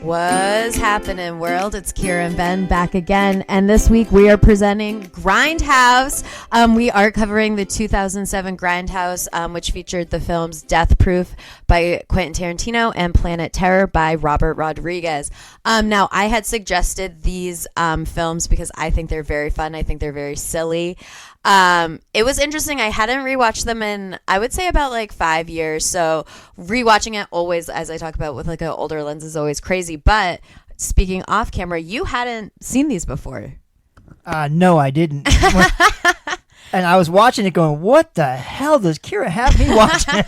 Woz Happening, world? It's Kyra and Ben back again, and this week we are presenting Grindhouse. We are covering the 2007 Grindhouse, which featured the films Death Proof by Quentin Tarantino and Planet Terror by Robert Rodriguez. Now, I had suggested these films because I think they're very fun. I think they're very silly. It was interesting. I hadn't rewatched them in, I would say, about like 5 years. So rewatching it always, as I talk about with like an older lens, is always crazy. But speaking off camera, you hadn't seen these before. No, I didn't. And I was watching it going, what the hell does Kyra have me watching?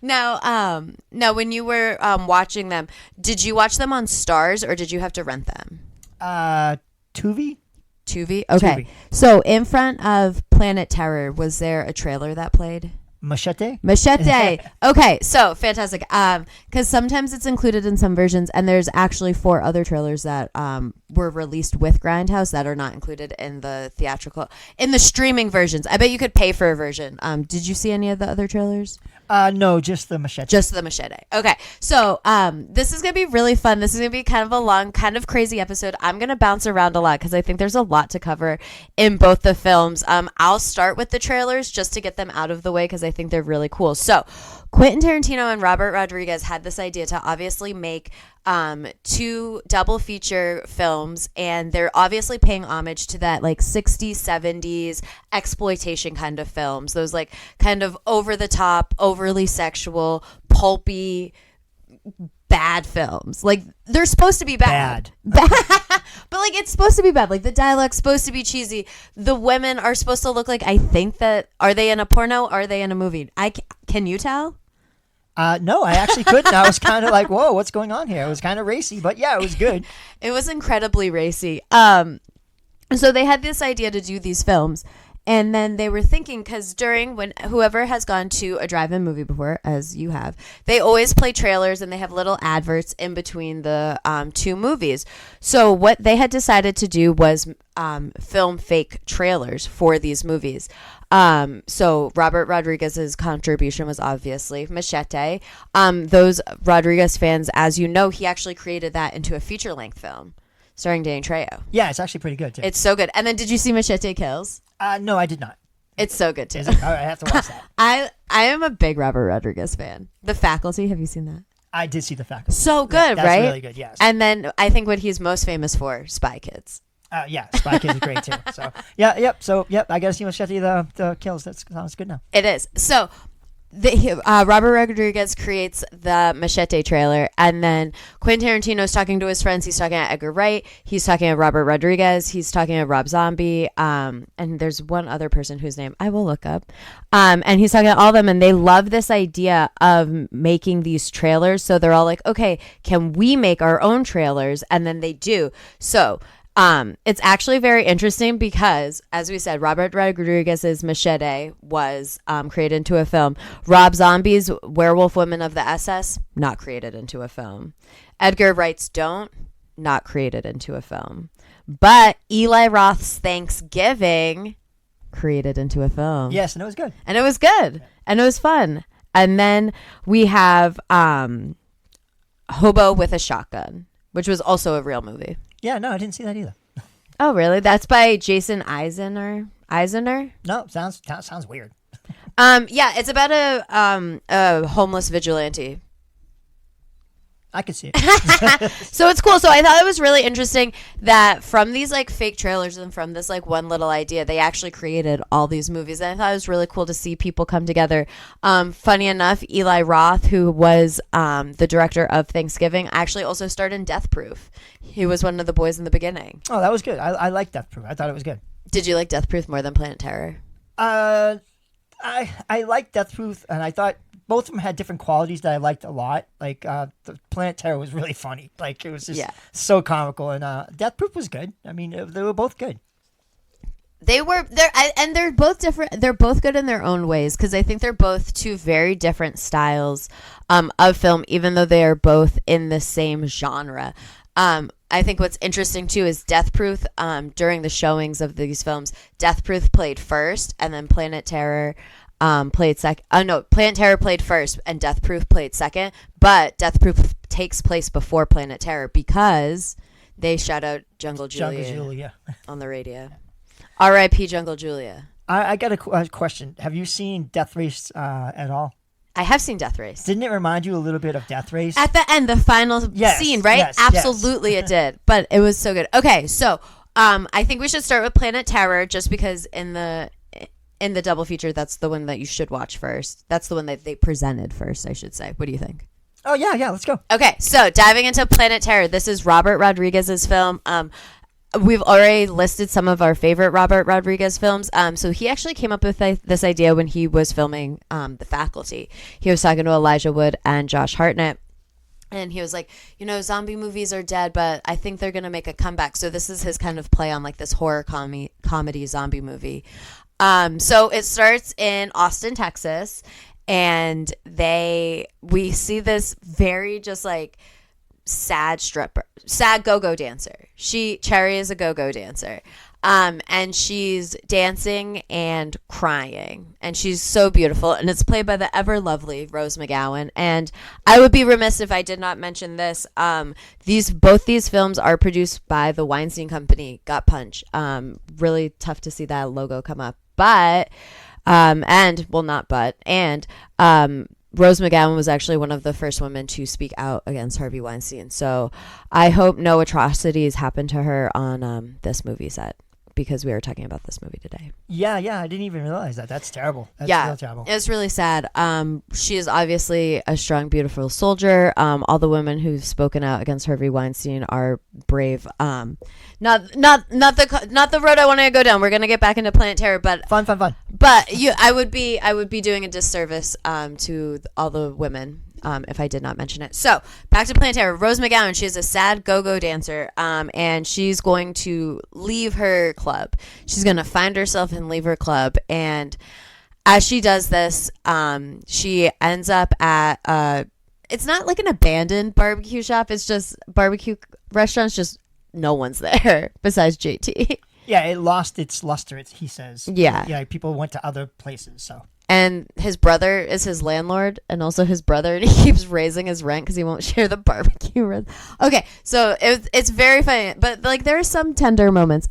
Now, when you were watching them, did you watch them on Stars or did you have to rent them? Tubi? Tubi? Okay. Tubi. So in front of Planet Terror, was there a trailer that played? Machete? Okay, so fantastic. Because sometimes it's included in some versions, and there's actually 4 other trailers that were released with Grindhouse that are not included in the streaming versions. I bet you could pay for a version. Did you see any of the other trailers? No, just the Machete. Just the Machete. Okay, so this is going to be really fun. This is going to be kind of a long, kind of crazy episode. I'm going to bounce around a lot because I think there's a lot to cover in both the films. I'll start with the trailers just to get them out of the way because I think they're really cool. So Quentin Tarantino and Robert Rodriguez had this idea to obviously make 2 double feature films, and they're obviously paying homage to that like 60s, 70s exploitation kind of films, those like kind of over the top, overly sexual, pulpy, bad films. Like they're supposed to be bad. But like it's supposed to be bad. Like the dialogue's supposed to be cheesy. The women are supposed to look like, I think that, are they in a porno? Are they in a movie? Can you tell? No, I actually couldn't. I was kind of like, whoa, what's going on here? It was kind of racy, but yeah, it was good. It was incredibly racy. So they had this idea to do these films, and then they were thinking, because when whoever has gone to a drive-in movie before, as you have, they always play trailers and they have little adverts in between the 2 movies. So what they had decided to do was film fake trailers for these movies. So Robert Rodriguez's contribution was obviously Machete. Those Rodriguez fans, as you know, he actually created that into a feature-length film starring Danny Trejo. Yeah, it's actually pretty good too. It's so good. And then did you see Machete Kills? No, I did not. It's so good too. Is it? All right, I have to watch that. I am a big Robert Rodriguez fan. The Faculty, have you seen that? I did see The Faculty. So good, that's right? Really good, yes. And then I think what he's most famous for, Spy Kids. Yeah, Spy Kids is great too. So I gotta see Machete the Kills. That sounds good now. It is. So Robert Rodriguez creates the Machete trailer, and then Quentin Tarantino is talking to his friends. He's talking to Edgar Wright. He's talking to Robert Rodriguez. He's talking to Rob Zombie. And there's one other person whose name I will look up. And he's talking to all of them, and they love this idea of making these trailers. So they're all like, okay, can we make our own trailers? And then they do. So it's actually very interesting because, as we said, Robert Rodriguez's Machete was created into a film. Rob Zombie's Werewolf Women of the SS, not created into a film. Edgar Wright's Don't, not created into a film. But Eli Roth's Thanksgiving, created into a film. Yes, and it was good. And it was good. Yeah. And it was fun. And then we have Hobo with a Shotgun, which was also a real movie. Yeah, no, I didn't see that either. Oh, really? That's by Jason Eisner? No, sounds weird. Yeah, it's about a homeless vigilante. I could see it. So it's cool. So I thought it was really interesting that from these like fake trailers and from this like one little idea, they actually created all these movies. And I thought it was really cool to see people come together. Funny enough, Eli Roth, who was the director of Thanksgiving, actually also starred in Death Proof. He was one of the boys in the beginning. Oh, that was good. I liked Death Proof. I thought it was good. Did you like Death Proof more than Planet Terror? I liked Death Proof, and I thought both of them had different qualities that I liked a lot. Like the Planet Terror was really funny. Like it was just so comical, and Death Proof was good. I mean, they were both good. They're both different. They're both good in their own ways because I think they're both 2 very different styles of film, even though they are both in the same genre. I think what's interesting too is Death Proof. During the showings of these films, Death Proof played first, and then Planet Terror played second. No, Planet Terror played first, and Death Proof played second. But Death Proof takes place before Planet Terror because they shout out Jungle Julia on the radio. R.I.P. Jungle Julia. I got a question. Have you seen Death Race at all? I have seen Death Race. Didn't it remind you a little bit of Death Race? At the end, the final scene, right? Yes, absolutely, it did. But it was so good. Okay, so I think we should start with Planet Terror just because in the double feature, that's the one that you should watch first. That's the one that they presented first, I should say. What do you think? Oh, yeah, let's go. Okay, so diving into Planet Terror. This is Robert Rodriguez's film. We've already listed some of our favorite Robert Rodriguez films. So he actually came up with this idea when he was filming The Faculty. He was talking to Elijah Wood and Josh Hartnett. And he was like, zombie movies are dead, but I think they're going to make a comeback. So this is his kind of play on like this horror comedy zombie movie. So it starts in Austin, Texas. And we see this very just like sad go-go dancer. Cherry is a go-go dancer. And she's dancing and crying, and she's so beautiful, and it's played by the ever lovely Rose McGowan. And I would be remiss if I did not mention this. Both these films are produced by the Weinstein Company, Gut Punch. Really tough to see that logo come up, Rose McGowan was actually one of the first women to speak out against Harvey Weinstein. So I hope no atrocities happen to her on this movie set, because we are talking about this movie today. Yeah, I didn't even realize that. That's terrible. That's real terrible. It's really sad. She is obviously a strong, beautiful soldier. All the women who've spoken out against Harvey Weinstein are brave. Not the road I want to go down. We're gonna get back into Planet Terror, but fun. But I would be doing a disservice to all the women. If I did not mention it. So back to Planet Terror. Rose McGowan, she is a sad go-go dancer, and she's going to leave her club. She's going to find herself and leave her club. And as she does this, she ends up at it's not like an abandoned barbecue shop. It's just barbecue restaurants. Just no one's there besides JT. Yeah, it lost its luster, he says. Yeah, people went to other places, so. And his brother is his landlord, and also his brother, and he keeps raising his rent because he won't share the barbecue rent. Okay, so it's very funny, but like there are some tender moments.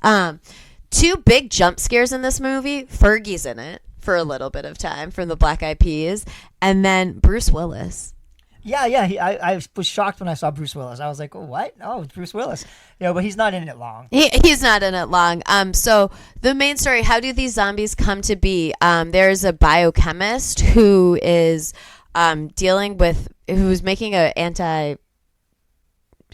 Two big jump scares in this movie. Fergie's in it for a little bit of time from the Black Eyed Peas, and then Bruce Willis. Yeah. I was shocked when I saw Bruce Willis. I was like, oh, what? Oh, it's Bruce Willis. But he's not in it long. He's not in it long. So the main story, how do these zombies come to be? There's a biochemist who is who's making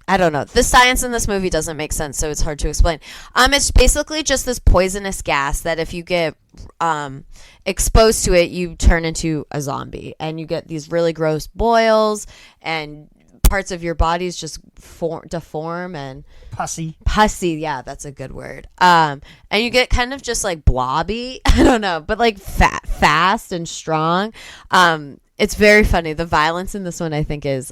I don't know. The science in this movie doesn't make sense, so it's hard to explain. It's basically just this poisonous gas that if you get exposed to it, you turn into a zombie, and you get these really gross boils, and parts of your bodies just deform and pussy. Yeah, that's a good word. And you get kind of just like blobby. I don't know, but like fast and strong. It's very funny. The violence in this one, I think, is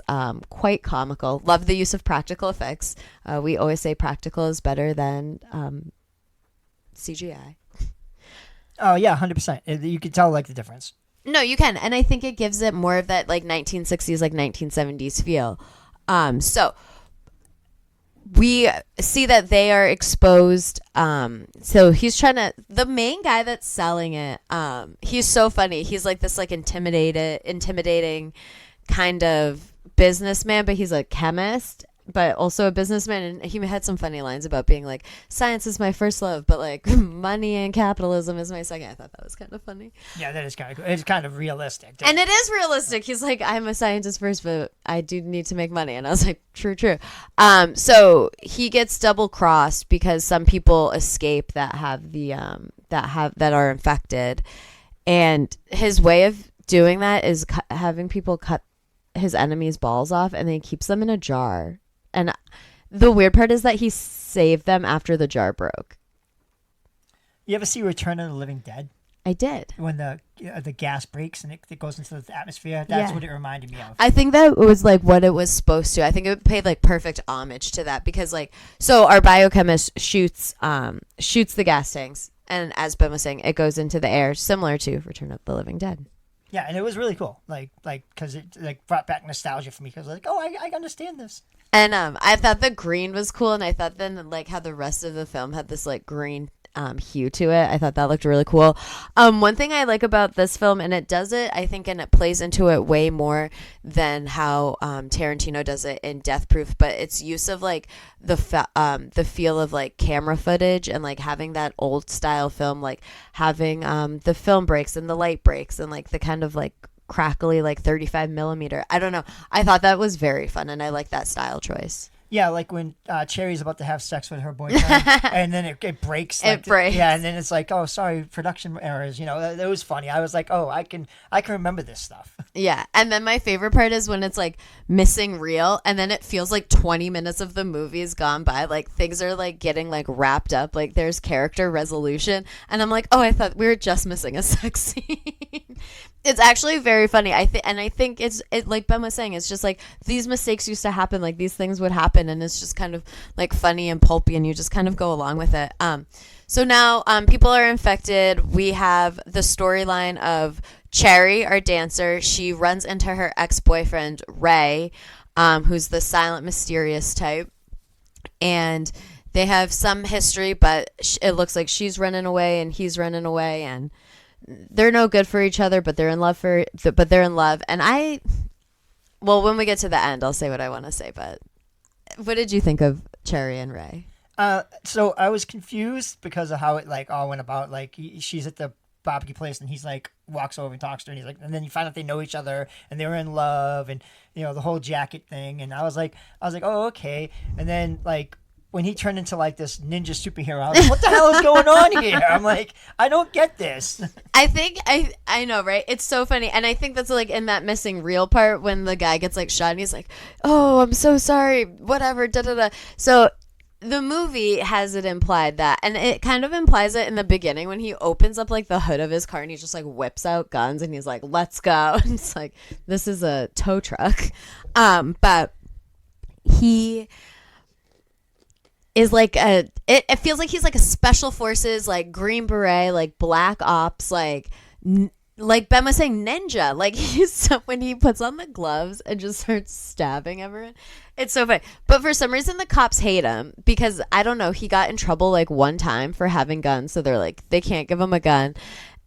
quite comical. Love the use of practical effects. We always say practical is better than CGI. Oh, yeah, 100%. You can tell, like, the difference. No, you can. And I think it gives it more of that, like, 1960s, like, 1970s feel. So we see that they are exposed. So he's the main guy that's selling it, he's so funny. He's like this like intimidating kind of businessman, but he's a chemist, but also a businessman. And he had some funny lines about being like, science is my first love, but like money and capitalism is my second. I thought that was kind of funny. Yeah, that is kind of cool. It's kind of realistic. And it is realistic. He's like, I'm a scientist first, but I do need to make money. And I was like, true. So he gets double crossed because some people escape that have that are infected. And his way of doing that is having people cut his enemies' balls off, and then he keeps them in a jar. And the weird part is that he saved them after the jar broke. You ever see Return of the Living Dead? I did. When the gas breaks and it goes into the atmosphere, that's what it reminded me of. I think that was like what it was supposed to. I think it paid like perfect homage to that because like, so our biochemist shoots the gas tanks, And as Ben was saying, it goes into the air, similar to Return of the Living Dead. Yeah, and it was really cool, like because it like brought back nostalgia for me, because like, oh, I understand this. And I thought the green was cool, and I thought then like how the rest of the film had this like green hue to it. I thought that looked really cool. One thing I like about this film, and it does it, I think, and it plays into it way more than how Tarantino does it in Death Proof, but its use of like the feel of like camera footage and like having that old style film, like having the film breaks and the light breaks and like the kind of like crackly like 35 millimeter. I don't know. I thought that was very fun, and I like that style choice. Yeah, like when Cherry's about to have sex with her boyfriend, and then it breaks. Like, it breaks. Yeah, and then it's like, oh, sorry, production errors. You know, it was funny. I was like, oh, I can remember this stuff. Yeah, and then my favorite part is when it's like missing reel, and then it feels like 20 minutes of the movie has gone by. Like things are like getting like wrapped up. Like there's character resolution, and I'm like, oh, I thought we were just missing a sex scene. It's actually very funny. I think it's like Ben was saying, it's just like these mistakes used to happen. Like these things would happen, and it's just kind of like funny and pulpy, and you just kind of go along with it. So now people are infected. We have the storyline of Cherry, our dancer. She runs into her ex-boyfriend Ray, who's the silent, mysterious type, and they have some history, but it looks like she's running away and he's running away, and they're no good for each other, but they're in love and when we get to the end, I'll say what I want to say. But what did you think of Cherry and Ray? So I was confused because of how it like all went about. Like she's at the barbecue place, and he's like walks over and talks to her, and he's like, and then you find out they know each other and they were in love, and you know the whole jacket thing. And I was like, oh, okay. And then like when he turned into like this ninja superhero, I was like, what the hell is going on here? I'm like, I don't get this. I think I know, right? It's so funny. And I think that's like in that missing reel part when the guy gets like shot and he's like, oh, I'm so sorry, whatever, da da da. So the movie has it implied that, and it kind of implies it in the beginning when he opens up like the hood of his car and he just like whips out guns and he's like, let's go. And it's like, this is a tow truck. But he is like it feels like he's like a special forces, like Green Beret, like Black Ops, like Ben was saying, ninja. Like when he puts on the gloves and just starts stabbing everyone. It's so funny. But for some reason the cops hate him because I don't know, he got in trouble like one time for having guns, so they're like they can't give him a gun.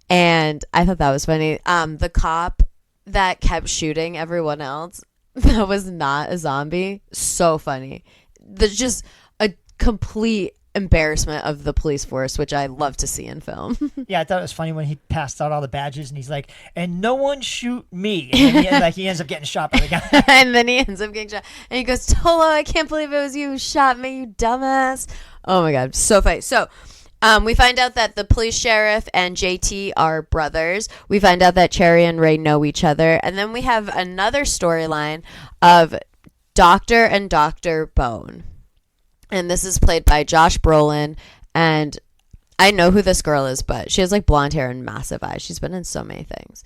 And I thought that was funny. The cop that kept shooting everyone else that was not a zombie, so funny. There's just a complete embarrassment of the police force, which I love to see in film. Yeah, I thought it was funny when he passed out all the badges and he's like, and no one shoot me. And then he ends up getting shot by the guy. And then he ends up getting shot. And he goes, Tolo, I can't believe it was you who shot me, you dumbass. Oh my God, so funny. So we find out that the police sheriff and JT are brothers. We find out that Cherry and Ray know each other. And then we have another storyline of Doctor and Dr. Bone. And this is played by Josh Brolin. And I know who this girl is, but she has like blonde hair and massive eyes. She's been in so many things.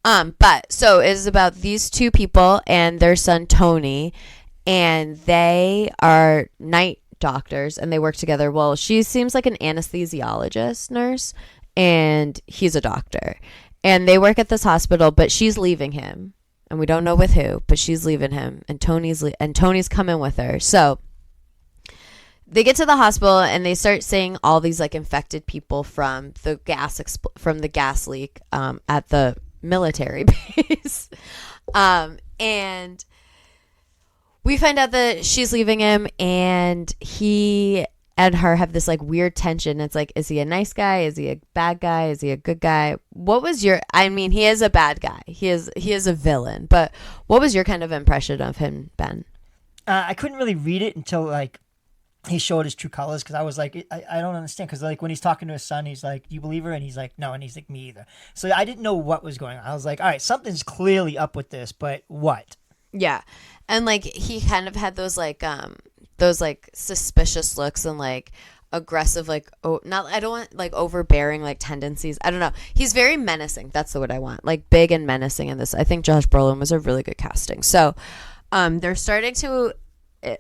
But so it is about these two people and their son Tony. And they are night doctors and they work together. Well, she seems like an anesthesiologist nurse and he's a doctor. And they work at this hospital, but she's leaving him. And we don't know with who, but she's leaving him. And Tony's coming with her. So they get to the hospital and they start seeing all these like infected people from the gas leak at the military base. And we find out that she's leaving him and he and her have this like weird tension. It's like, is he a nice guy? Is he a bad guy? Is he a good guy? What was your, I mean, he is a bad guy. He is a villain, but what was your kind of impression of him, Ben? I couldn't really read it until like he showed his true colors, because I was like, I don't understand, because like when he's talking to his son, he's like, do you believe her? And he's like, no. And he's like, me either. So I didn't know what was going on. I was like, all right, something's clearly up with this, but what? Yeah. And like he kind of had those like suspicious looks and like aggressive, like, oh, not, I don't want like overbearing like tendencies. I don't know. He's very menacing. That's the word I want. Like big and menacing in this. I think Josh Brolin was a really good casting. So they're starting to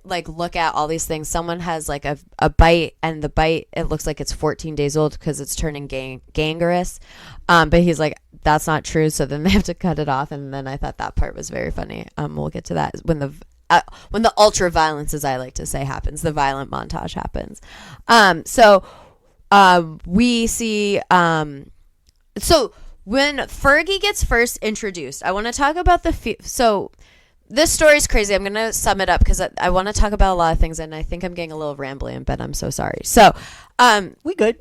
like look at all these things. Someone has like a bite, and the bite, it looks like it's 14 days old because it's turning gangrenous. But he's like, that's not true. So then they have to cut it off. And then I thought that part was very funny. We'll get to that when the ultra violence, as I like to say, happens. The violent montage happens. We see. So when Fergie gets first introduced, I want to talk about so this story's crazy. I'm going to sum it up because I want to talk about a lot of things, and I think I'm getting a little rambling, but I'm so sorry. So, we good.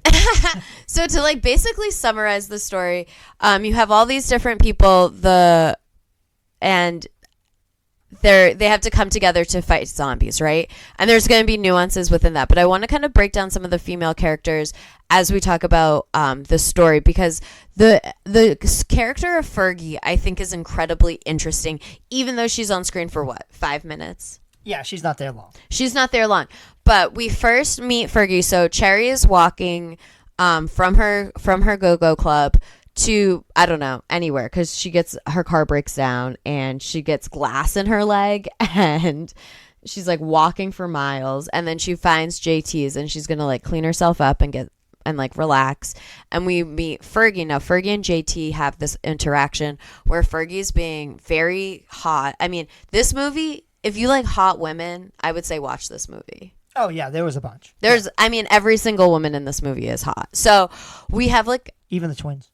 So to like basically summarize the story, you have all these different people, and they have to come together to fight zombies, right? And there's going to be nuances within that, but I want to kind of break down some of the female characters as we talk about the story, because the character of Fergie, I think, is incredibly interesting, even though she's on screen for 5 minutes. Yeah, she's not there long. She's not there long, but we first meet Fergie. So Cherry is walking from her go-go club to, I don't know, anywhere, because her car breaks down and she gets glass in her leg, and she's like walking for miles, and then she finds JT's, and she's gonna like clean herself up and like relax, and we meet Fergie. Now Fergie and JT have this interaction where Fergie's being very hot. I mean, this movie, if you like hot women, I would say watch this movie. Oh yeah, there was a bunch. I mean, every single woman in this movie is hot. So we have like even the twins.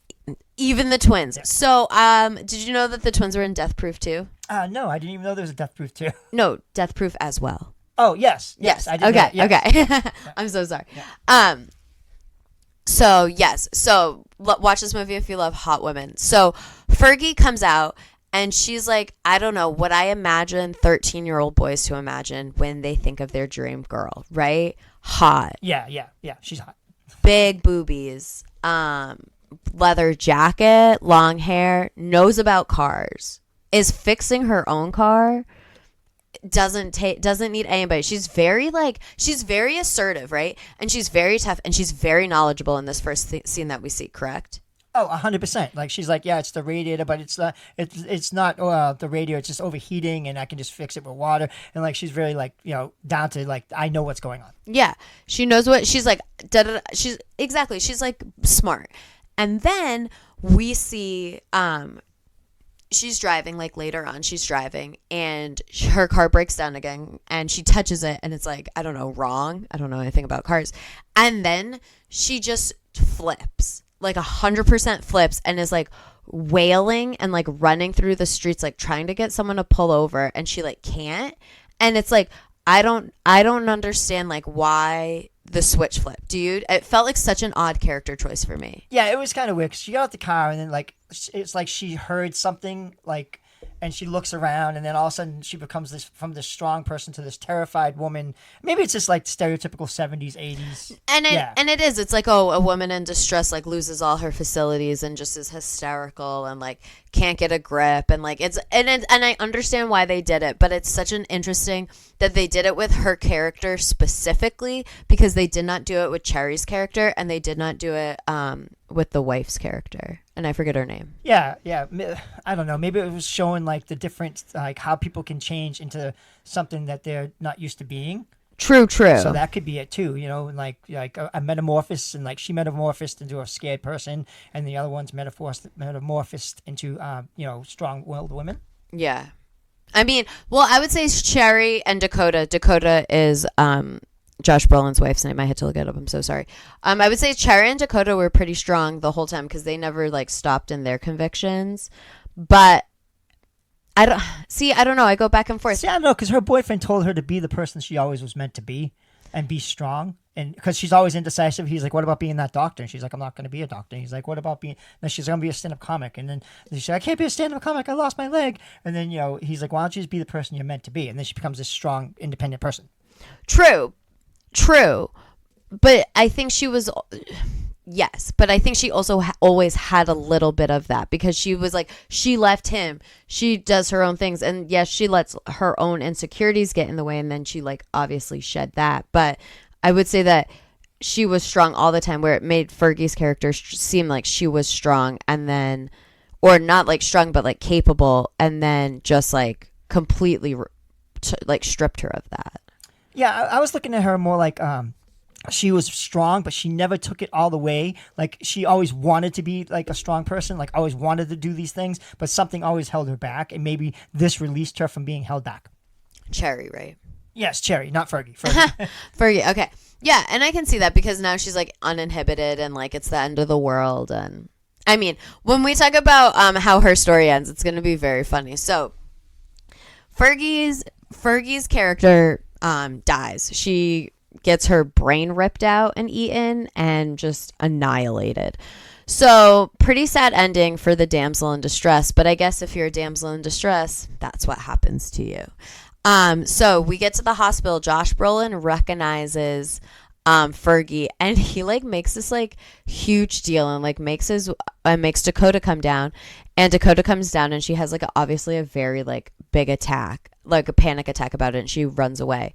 Yeah. So, did you know that the twins were in Death Proof too? No, I didn't even know there was a Death Proof too. No, Death Proof as well. Oh, yes. I did. Okay, know, yes. okay. I'm so sorry. Yeah. So, yes. So, watch this movie if you love hot women. So, Fergie comes out, and she's like, I don't know, what I imagine 13-year-old boys to imagine when they think of their dream girl, right? Hot. Yeah. She's hot. Big boobies. Leather jacket, long hair, knows about cars, is fixing her own car, doesn't need anybody. She's very assertive, right? And she's very tough, and she's very knowledgeable in this first scene that we see, correct? Oh, 100%. Like, she's like, yeah, it's the radiator, but it's not the radiator, it's just overheating, and I can just fix it with water. And like, she's very like, down to like, I know what's going on. Yeah, she knows what she's like. She's like smart. And then we see she's driving, like later on she's driving, and her car breaks down again, and she touches it, and it's like, I don't know, wrong. I don't know anything about cars. And then she just flips, like 100% flips, and is like wailing and like running through the streets, like trying to get someone to pull over, and she like can't. And it's like, I don't understand like why the switch flip, dude. It felt like such an odd character choice for me. Yeah, it was kind of weird. She got out the car, and then like it's like she heard something, like, and she looks around, and then all of a sudden she becomes from this strong person to this terrified woman. Maybe it's just like stereotypical 70s, 80s. And it is. It's like, oh, a woman in distress like loses all her facilities and just is hysterical and like can't get a grip, and like and I understand why they did it, but it's such an interesting that they did it with her character specifically, because they did not do it with Cherry's character, and they did not do it with the wife's character, and I forget her name. Yeah. I don't know. Maybe it was showing like the difference, like how people can change into something that they're not used to being. True. So that could be it too, like a metamorphosis, and like she metamorphosed into a scared person, and the other one's metamorphosed into strong-willed women. Yeah. I mean, well, I would say Cherry and Dakota. Dakota is Josh Brolin's wife's name. I had to look it up. I'm so sorry. I would say Cherry and Dakota were pretty strong the whole time, because they never like stopped in their convictions. But I don't know. I go back and forth. See, I don't know, because her boyfriend told her to be the person she always was meant to be and be strong. And because she's always indecisive, he's like, what about being that doctor? And she's like, I'm not going to be a doctor. And he's like, what about being... Then she's going to be a stand-up comic. And then she's like, I can't be a stand-up comic. I lost my leg. And then, he's like, why don't you just be the person you're meant to be? And then she becomes this strong, independent person. True. But I think she was... Yes, but I think she also always had a little bit of that, because she was like, she left him, she does her own things, and yes, she lets her own insecurities get in the way, and then she like obviously shed that. But I would say that she was strong all the time, where it made Fergie's character seem like she was strong, and then, or not like strong, but like capable, and then just like completely like stripped her of that. Yeah, I was looking at her more like she was strong, but she never took it all the way. Like she always wanted to be like a strong person, like always wanted to do these things, but something always held her back, and maybe this released her from being held back. Cherry, right? Yes, Cherry, not Fergie. Fergie. Fergie, okay. Yeah, and I can see that because now she's like uninhibited and like it's the end of the world. And I mean, when we talk about how her story ends, it's going to be very funny. So Fergie's character dies. She gets her brain ripped out and eaten and just annihilated. So pretty sad ending for the damsel in distress. But I guess if you're a damsel in distress, that's what happens to you. So we get to the hospital. Josh Brolin recognizes Fergie, and he like makes this like huge deal and like makes Dakota come down, and Dakota comes down and she has like obviously a very like big attack, like a panic attack about it, and she runs away.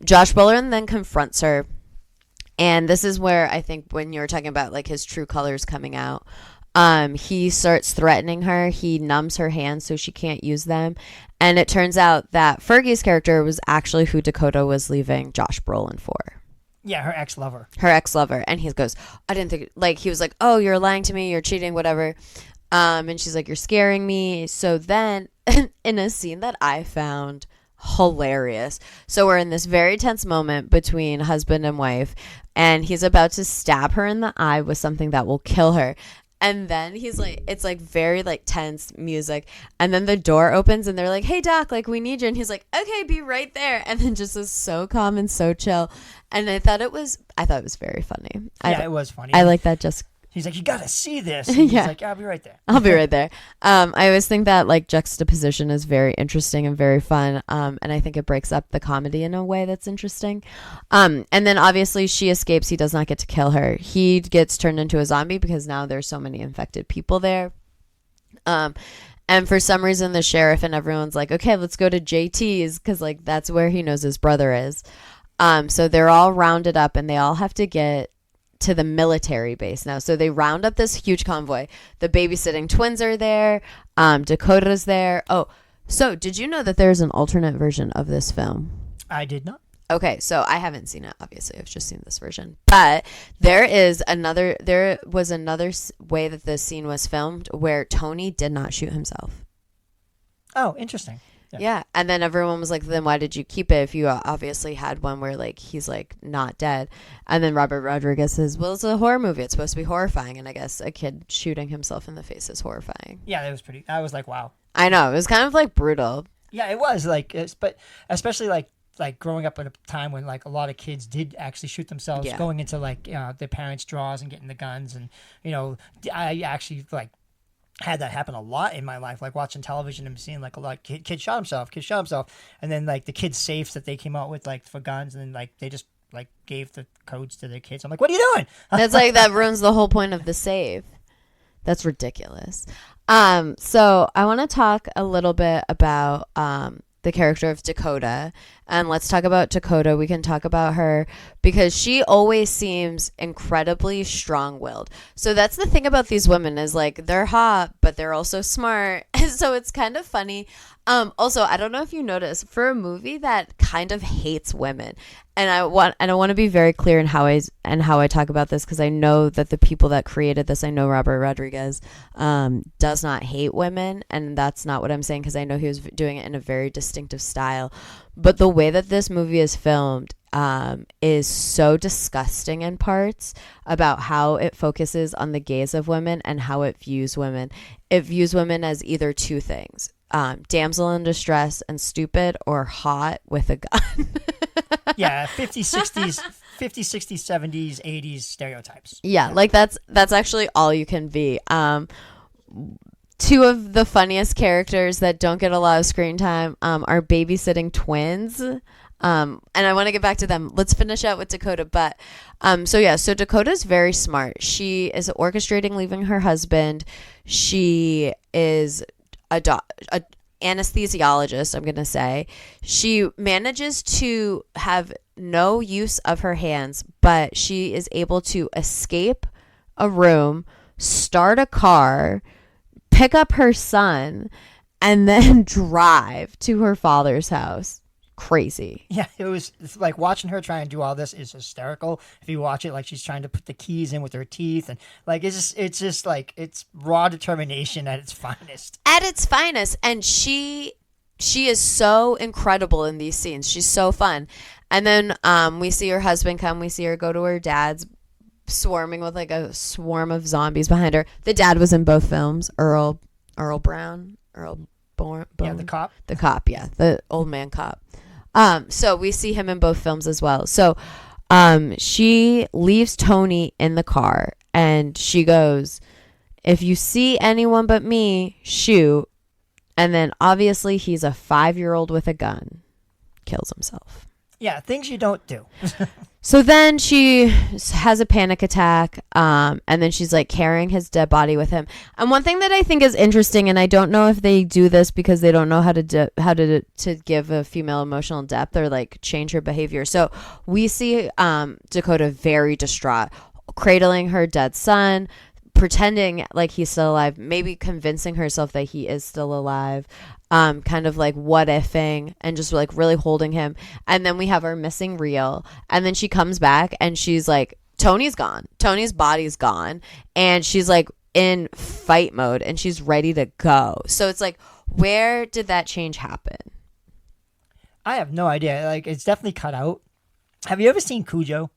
Josh Brolin then confronts her, and this is where I think when you were talking about like his true colors coming out, he starts threatening her. He numbs her hands so she can't use them. And it turns out that Fergie's character was actually who Dakota was leaving Josh Brolin for. Yeah, her ex-lover. And he goes, I didn't think, like, he was like, oh, you're lying to me, you're cheating, whatever. And she's like, you're scaring me. So then in a scene that I found hilarious. So we're in this very tense moment between husband and wife, and he's about to stab her in the eye with something that will kill her. And then he's like, it's like very like tense music. And then the door opens and they're like, hey doc, like we need you. And he's like, okay, be right there. And then just is so calm and so chill. And I thought it was very funny. Yeah, it was funny. I like that. Just he's like, you gotta see this. And yeah. He's like, yeah, I'll be right there. I'll be right there. I always think that like juxtaposition is very interesting and very fun. And I think it breaks up the comedy in a way that's interesting. And then obviously she escapes. He does not get to kill her. He gets turned into a zombie because now there's so many infected people there. And for some reason the sheriff and everyone's like, okay, let's go to JT's because like that's where he knows his brother is. So they're all rounded up and they all have to get to the military base now. So they round up this huge convoy. The babysitting twins are there. Dakota's there. Oh, so did you know that there's an alternate version of this film? I did not. Okay, so I haven't seen it, obviously. I've just seen this version. But there was another way that this scene was filmed where Tony did not shoot himself. Oh, interesting. Yeah. And then everyone was like, then why did you keep it if you obviously had one where like he's like not dead? And then Robert Rodriguez says, well, it's a horror movie. It's supposed to be horrifying. And I guess a kid shooting himself in the face is horrifying. Yeah, it was pretty. I was like, wow. I know. It was kind of like brutal. Yeah, it was like, but especially like growing up at a time when like a lot of kids did actually shoot themselves, going into like their parents' drawers and getting the guns. And, you know, I actually like had that happen a lot in my life, like watching television and seeing like a lot of kid shot himself, and then like the kids' safes that they came out with like for guns, and then like they just like gave the codes to their kids. I'm like, what are you doing? That's like that ruins the whole point of the save. That's ridiculous. So I want to talk a little bit about the character of Dakota, and let's talk about Dakota. We can talk about her because she always seems incredibly strong-willed. So that's the thing about these women is like they're hot, but they're also smart. So it's kind of funny. Also, I don't know if you noticed, for a movie that kind of hates women, and I want to be very clear in how I talk about this because I know that the people that created this, I know Robert Rodriguez does not hate women, and that's not what I'm saying because I know he was doing it in a very distinctive style. But the way that this movie is filmed is so disgusting in parts about how it focuses on the gaze of women and how it views women. It views women as either two things. Damsel in distress and stupid, or hot with a gun. Yeah, 50s, 60s, 70s, 80s stereotypes. Yeah, like that's actually all you can be. Two of the funniest characters that don't get a lot of screen time are babysitting twins. And I want to get back to them. Let's finish out with Dakota. But so Dakota's very smart. She is orchestrating leaving her husband. She is a anesthesiologist, I'm going to say. She manages to have no use of her hands, but she is able to escape a room, start a car, pick up her son, and then drive to her father's house. crazy. Yeah, it's like watching her try and do all this is hysterical. If you watch it, like she's trying to put the keys in with her teeth, and like it's just like it's raw determination at its finest. At its finest, and she is so incredible in these scenes. She's so fun. And then we see her husband come. We see her go to her dad's, swarming with like a swarm of zombies behind her. The dad was in both films. Earl Bone. Yeah, the cop. The cop, yeah, the old man cop. So we see him in both films as well. So she leaves Tony in the car, and she goes, "If you see anyone but me, shoot." And then obviously he's a 5-year-old with a gun. Kills himself. Yeah, things you don't do. So then she has a panic attack, and then she's like carrying his dead body with him. And one thing that I think is interesting, and I don't know if they do this because they don't know how to give a female emotional depth or like change her behavior. So we see Dakota very distraught, cradling her dead son, pretending like he's still alive, maybe convincing herself that he is still alive, kind of like what ifing and just like really holding him. And then we have our missing reel, and then she comes back and she's like, Tony's gone, Tony's body's gone, and she's like in fight mode and she's ready to go. So it's like, where did that change happen? I have no idea. Like, it's definitely cut out. Have you ever seen Cujo?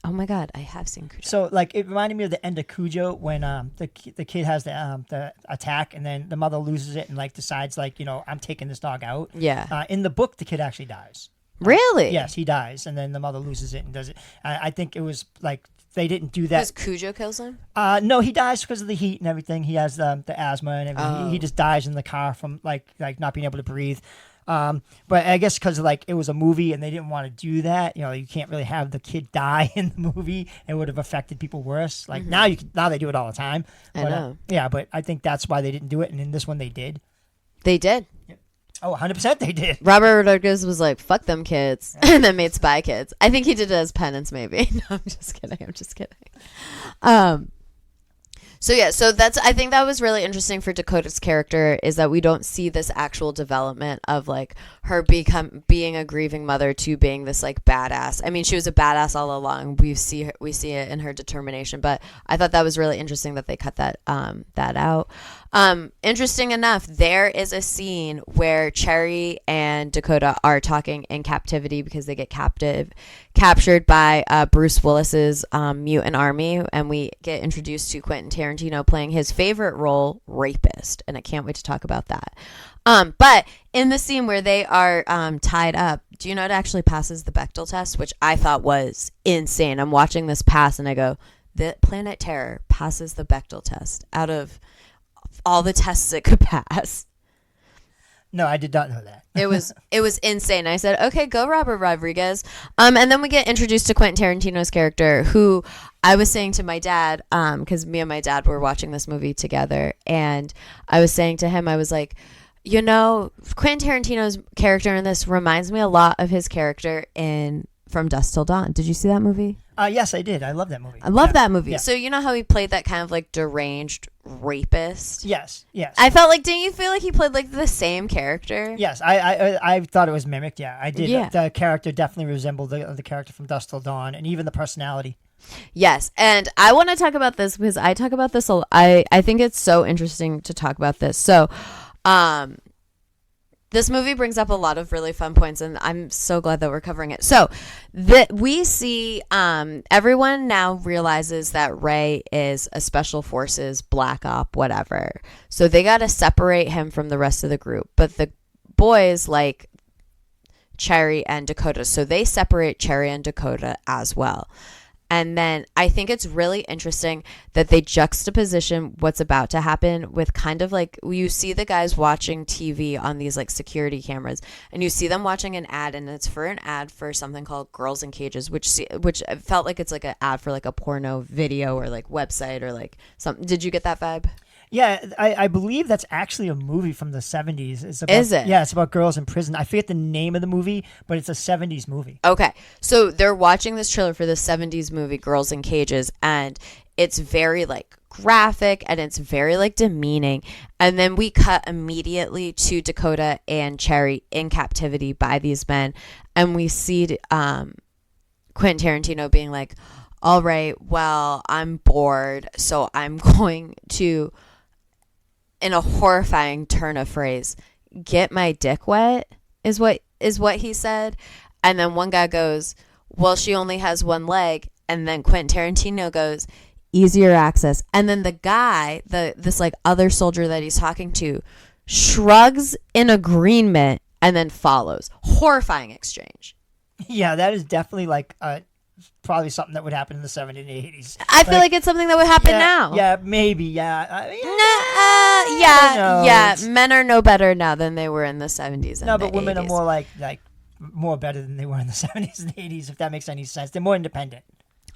Oh my God, I have seen Cujo. So, like, it reminded me of the end of Cujo when the kid has the attack, and then the mother loses it and like decides, like, you know, I'm taking this dog out. Yeah. In the book, the kid actually dies. Really? Yes, he dies, and then the mother loses it and does it. I think it was like they didn't do that. Because Cujo kills him? No, he dies because of the heat and everything. He has the asthma and everything. He just dies in the car from like not being able to breathe. But I guess because like it was a movie and they didn't want to do that, you know, you can't really have the kid die in the movie. It would have affected people worse. Like now they do it all the time. I know. Yeah, but I think that's why they didn't do it. And in this one, they did. They did. Oh, 100% they did. Robert Rodriguez was like, fuck them kids, and then made Spy Kids. I think he did it as penance, maybe. No, I'm just kidding. So yeah, so I think that was really interesting for Dakota's character, is that we don't see this actual development of like her being a grieving mother to being this like badass. I mean, she was a badass all along. We see it in her determination, but I thought that was really interesting that they cut that out. Interesting enough, there is a scene where Cherry and Dakota are talking in captivity because they get captured by Bruce Willis's mutant army, and we get introduced to Quentin Tarantino playing his favorite role, rapist, and I can't wait to talk about that. But in the scene where they are tied up, do you know it actually passes the Bechdel test, which I thought was insane. I'm watching this pass and I go, the Planet Terror passes the Bechdel test out of all the tests it could pass. No, I did not know that. It was insane. I said, okay, go Robert Rodriguez. And then we get introduced to Quentin Tarantino's character, who I was saying to my dad, because me and my dad were watching this movie together, and I was saying to him, I was like, you know, Quentin Tarantino's character in this reminds me a lot of his character in From Dusk Till Dawn. Did you see that movie? Yes, I did. I love that movie. I love that movie. Yeah. So you know how he played that kind of like deranged rapist? Yes. I felt like, didn't you feel like he played like the same character? Yes, I thought it was mimicked. Yeah, I did. Yeah. The character definitely resembled the character from Dusk Till Dawn, and even the personality. Yes, and I want to talk about this because I talk about this a lot. I think it's so interesting to talk about this. So, this movie brings up a lot of really fun points, and I'm so glad that we're covering it. So, we see everyone now realizes that Ray is a special forces, black op, whatever. So they got to separate him from the rest of the group. But the boys like Cherry and Dakota, so they separate Cherry and Dakota as well. And then I think it's really interesting that they juxtaposition what's about to happen with kind of like, you see the guys watching TV on these like security cameras, and you see them watching an ad, and it's for an ad for something called Girls in Cages, which felt like it's like an ad for like a porno video or like website or like something. Did you get that vibe? Yeah, I believe that's actually a movie from the 70s. It's about, Is it? Yeah, it's about girls in prison. I forget the name of the movie, but it's a 70s movie. Okay, so they're watching this trailer for the 70s movie Girls in Cages, and it's very like graphic and it's very like demeaning. And then we cut immediately to Dakota and Cherry in captivity by these men, and we see Quentin Tarantino being like, all right, well, I'm bored, so I'm going to, in a horrifying turn of phrase, get my dick wet, is what he said. And then one guy goes, well, she only has one leg. And then Quentin Tarantino goes, easier access. And then the guy, this like other soldier that he's talking to, shrugs in agreement and then follows. Horrifying exchange. Yeah, that is definitely like probably something that would happen in the 70s and 80s. I feel like it's something that would happen now. Yeah, maybe, yeah. Yeah. Men are no better now than they were in the 70s and no, but women 80s. are more like more better than they were in the 70s and 80s, if that makes any sense. They're more independent.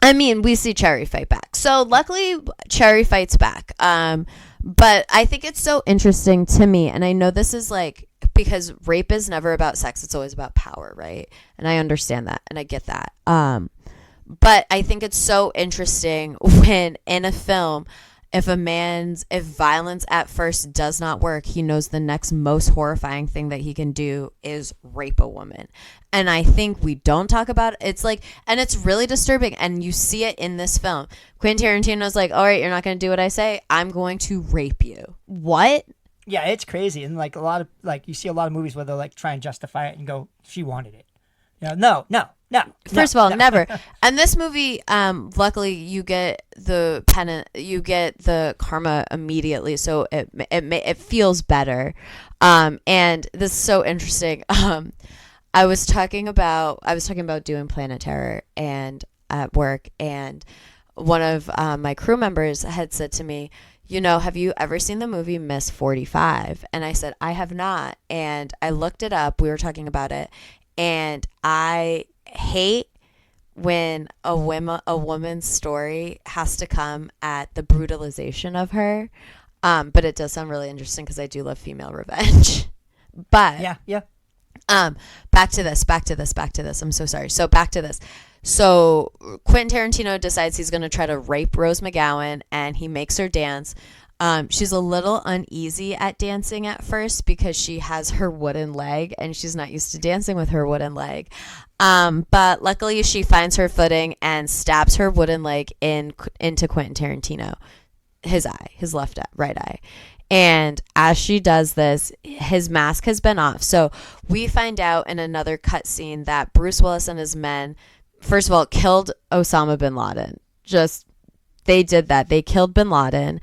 I mean, we see Cherry fight back. So luckily, Cherry fights back. But I think it's so interesting to me, and I know this is like, because rape is never about sex, it's always about power, right? And I understand that, and I get that. But I think it's so interesting when in a film, if violence at first does not work, he knows the next most horrifying thing that he can do is rape a woman. And I think we don't talk about it. It's like, and it's really disturbing. And you see it in this film. Quentin Tarantino's like, all right, you're not going to do what I say. I'm going to rape you. What? Yeah, it's crazy. And like a lot of, like, you see a lot of movies where they'll like try and justify it and go, she wanted it. You know, no. First of all, never. And this movie, luckily, you get the karma immediately, so it feels better. And this is so interesting. I was talking about doing Planet Terror and at work, and one of my crew members had said to me, you know, have you ever seen the movie Miss 45? And I said, I have not. And I looked it up. We were talking about it. And I hate when a woman's story has to come at the brutalization of her. But it does sound really interesting because I do love female revenge. But yeah. Back to this. I'm so sorry. So back to this. So Quentin Tarantino decides he's going to try to rape Rose McGowan, and he makes her dance. She's a little uneasy at dancing at first because she has her wooden leg and she's not used to dancing with her wooden leg. But luckily she finds her footing and stabs her wooden leg into Quentin Tarantino, his right eye. And as she does this, his mask has been off. So we find out in another cutscene that Bruce Willis and his men, first of all, killed Osama bin Laden. They did that. They killed bin Laden.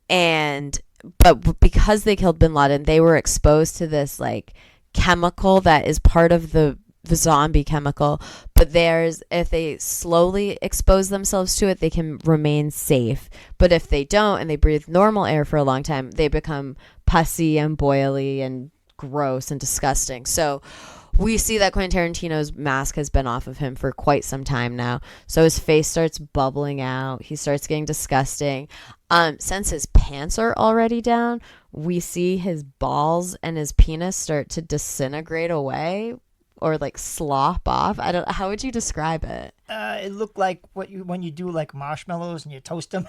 But because they killed bin Laden, they were exposed to this like chemical that is part of the zombie chemical. But if they slowly expose themselves to it, they can remain safe. But if they don't and they breathe normal air for a long time, they become pussy and boily and gross and disgusting. So we see that Quentin Tarantino's mask has been off of him for quite some time now. So his face starts bubbling out. He starts getting disgusting. Since his pants are already down, we see his balls and his penis start to disintegrate away or like slop off. How would you describe it? It looked like when you do like marshmallows and you toast them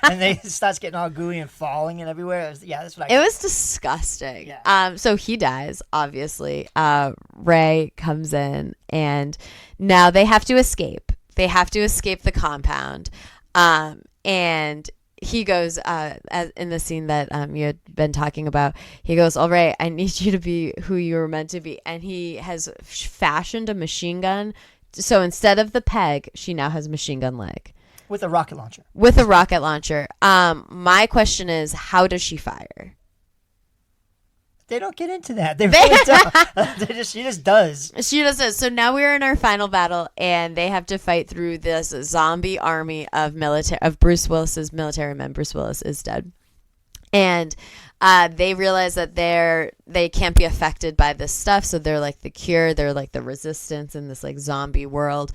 and they starts getting all gooey and falling and everywhere. That's what It was disgusting. Yeah. So he dies, obviously. Ray comes in and now they have to escape. They have to escape the compound. And he goes, as in the scene that you had been talking about, he goes, all right, I need you to be who you were meant to be. And he has fashioned a machine gun. So instead of the peg, she now has a machine gun leg. With a rocket launcher. My question is, how does she fire? They don't get into that. They really don't. She just does. She just does. So now we're in our final battle, and they have to fight through this zombie army of Bruce Willis's military men. Bruce Willis is dead, and they realize that they can't be affected by this stuff. So they're like the cure. They're like the resistance in this like zombie world.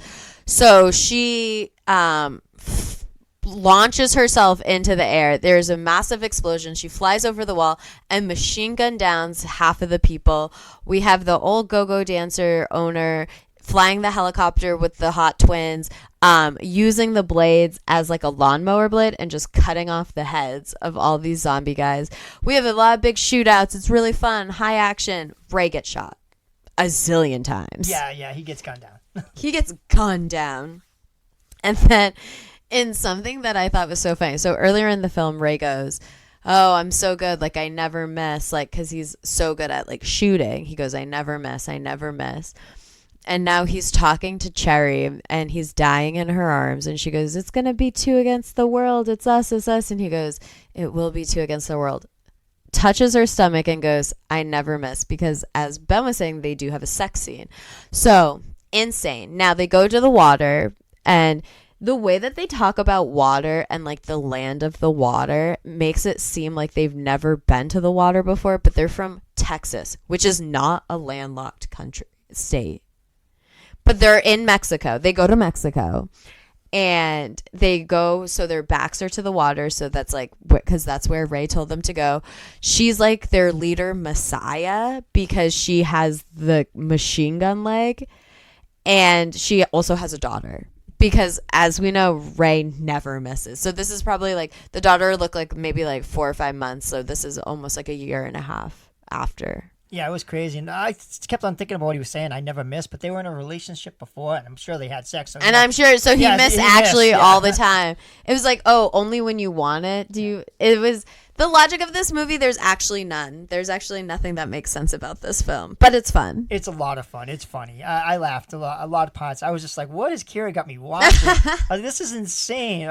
So she launches herself into the air. There's a massive explosion. She flies over the wall and machine gun downs half of the people. We have the old go-go dancer owner flying the helicopter with the hot twins, using the blades as like a lawnmower blade and just cutting off the heads of all these zombie guys. We have a lot of big shootouts. It's really fun. High action. Ray gets shot a zillion times. Yeah, he gets gunned down. He gets gunned down. And then in something that I thought was so funny. So earlier in the film, Ray goes, oh, I'm so good. Like, I never miss. Like, because he's so good at, like, shooting. He goes, I never miss. I never miss. And now he's talking to Cherry, and he's dying in her arms. And she goes, it's going to be 2 against the world. It's us, it's us. And he goes, it will be 2 against the world. Touches her stomach and goes, I never miss. Because as Ben was saying, they do have a sex scene. So, insane. Now, they go to the water, and the way that they talk about water and like the land of the water makes it seem like they've never been to the water before, but they're from Texas, which is not a landlocked state. But they're in Mexico. They go to Mexico and they go, so their backs are to the water. So that's like, because that's where Ray told them to go. She's like their leader, Messiah, because she has the machine gun leg, and she also has a daughter. Because as we know, Ray never misses. So this is probably like, the daughter looked like maybe like 4 or 5 months. So this is almost like a year and a half after. Yeah, it was crazy. And I kept on thinking about what he was saying. I never missed, but they were in a relationship before, and I'm sure they had sex. So and I'm sure, so he missed actually all the time. It was like, oh, only when you want it. It was the logic of this movie. There's actually none. There's actually nothing that makes sense about this film, but it's fun. It's a lot of fun. It's funny. I laughed a lot of parts. I was just like, what has Kyra got me watching? Like, this is insane.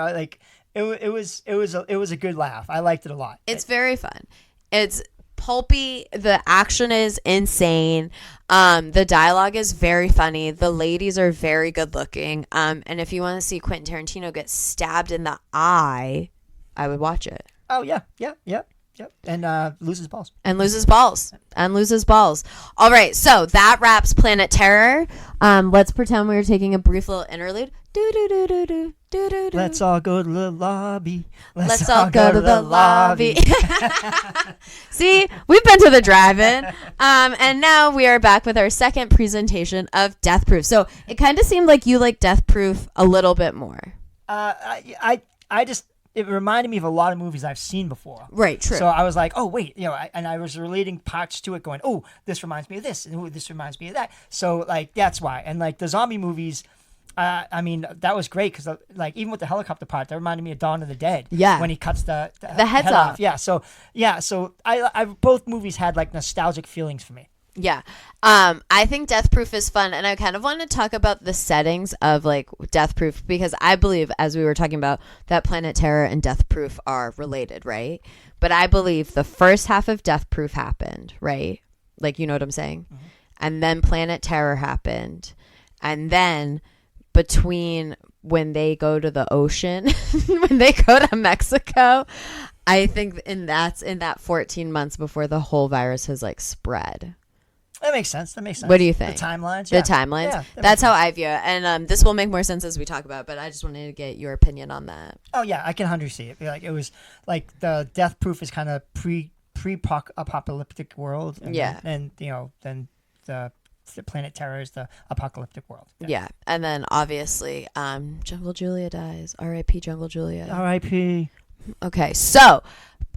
It was a good laugh. I liked it a lot. It's very fun. It's pulpy. The action is insane. The dialogue is very funny. The ladies are very good looking. And if you want to see Quentin Tarantino get stabbed in the eye, I would watch it. Oh yeah. And loses balls. All right, so that wraps Planet Terror. Let's pretend we were taking a brief little interlude. Let's all go to the lobby. Let's all go to the lobby. See, we've been to the drive-in. And now we are back with our second presentation of Death Proof. So it kind of seemed like you like Death Proof a little bit more. It reminded me of a lot of movies I've seen before. Right, true. So I was like, oh, wait, and I was relating parts to it going, oh, this reminds me of this, and this reminds me of that. So, like, that's why. And, like, the zombie movies, I mean, that was great because, like, even with the helicopter part, that reminded me of Dawn of the Dead. Yeah. When he cuts the heads off. Yeah, so I both movies had, like, nostalgic feelings for me. Yeah. I think Death Proof is fun, and I kind of want to talk about the settings of like Death Proof, because I believe, as we were talking about, that Planet Terror and Death Proof are related, right? But I believe the first half of Death Proof happened, right? Like, you know what I'm saying? Mm-hmm. And then Planet Terror happened. And then between when they go to the ocean, when they go to Mexico, I think that's in that 14 months before the whole virus has like spread. That makes sense. What do you think? The timelines? Yeah. The timelines? Yeah, that's how I view it. And this will make more sense as we talk about it, but I just wanted to get your opinion on that. Oh, yeah. I can 100% see it. Like, it was like the Death Proof is kind of pre-apocalyptic world. And then the Planet Terror is the apocalyptic world. Yeah. And then, obviously, Jungle Julia dies. R.I.P. Jungle Julia. R.I.P. Okay. So,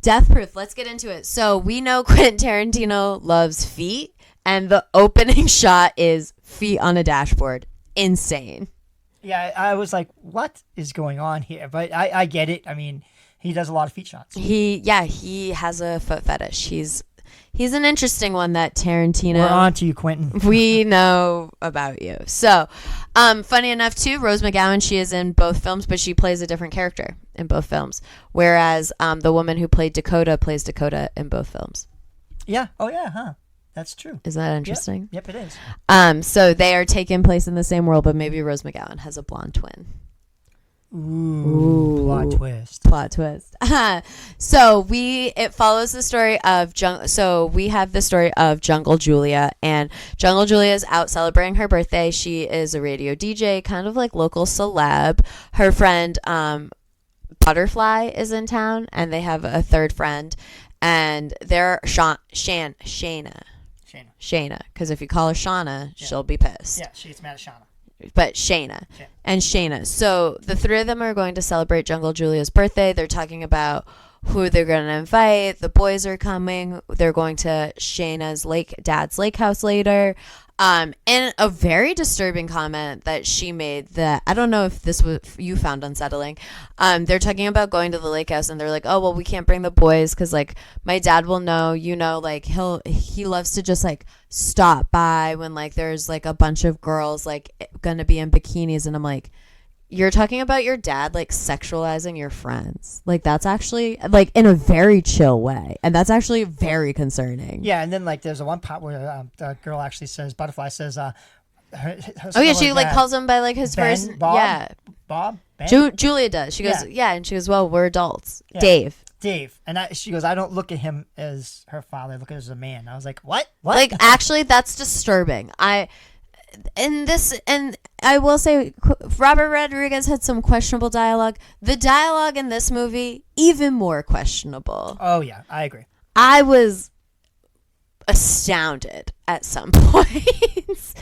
Death Proof. Let's get into it. So, we know Quentin Tarantino loves feet. And the opening shot is feet on a dashboard. Insane. Yeah, I was like, what is going on here? But I get it. I mean, he does a lot of feet shots. He has a foot fetish. He's an interesting one, that Tarantino. We're on to you, Quentin. We know about you. So, funny enough, too, Rose McGowan, she is in both films, but she plays a different character in both films. Whereas the woman who played Dakota plays Dakota in both films. Yeah. Oh, yeah, huh. That's true. Is that interesting? Yep, it is. So they are taking place in the same world, but maybe Rose McGowan has a blonde twin. Ooh. Plot twist. So it follows the story of we have the story of Jungle Julia, and Jungle Julia is out celebrating her birthday. She is a radio DJ, kind of like local celeb. Her friend Butterfly is in town, and they have a third friend, and they're Shayna. Shayna. Because if you call her Shauna, she'll be pissed. Yeah, she's mad at Shauna. But Shayna. And Shayna. So the three of them are going to celebrate Jungle Julia's birthday. They're talking about who they're going to invite. The boys are coming. They're going to Shayna's dad's lake house later. And a very disturbing comment that she made that I don't know if this was you found unsettling. They're talking about going to the lake house and they're like, oh, well, we can't bring the boys because like my dad will know, like he loves to just like stop by when like there's like a bunch of girls like gonna be in bikinis. And I'm like, you're talking about your dad like sexualizing your friends. Like that's actually like in a very chill way. And that's actually very concerning. Yeah, and then like there's a one part where the girl actually says, Butterfly says, her she like calls him by like his Ben, first Bob, yeah. Bob? Ben? Julia does. She goes, yeah, and she goes, well, we're adults. Yeah. Dave. And she goes, I don't look at him as her father, I look at him as a man. I was like, what? Like actually that's disturbing. And I will say Robert Rodriguez had some questionable dialogue. The dialogue in this movie, even more questionable. Oh, yeah, I agree. I was astounded at some points.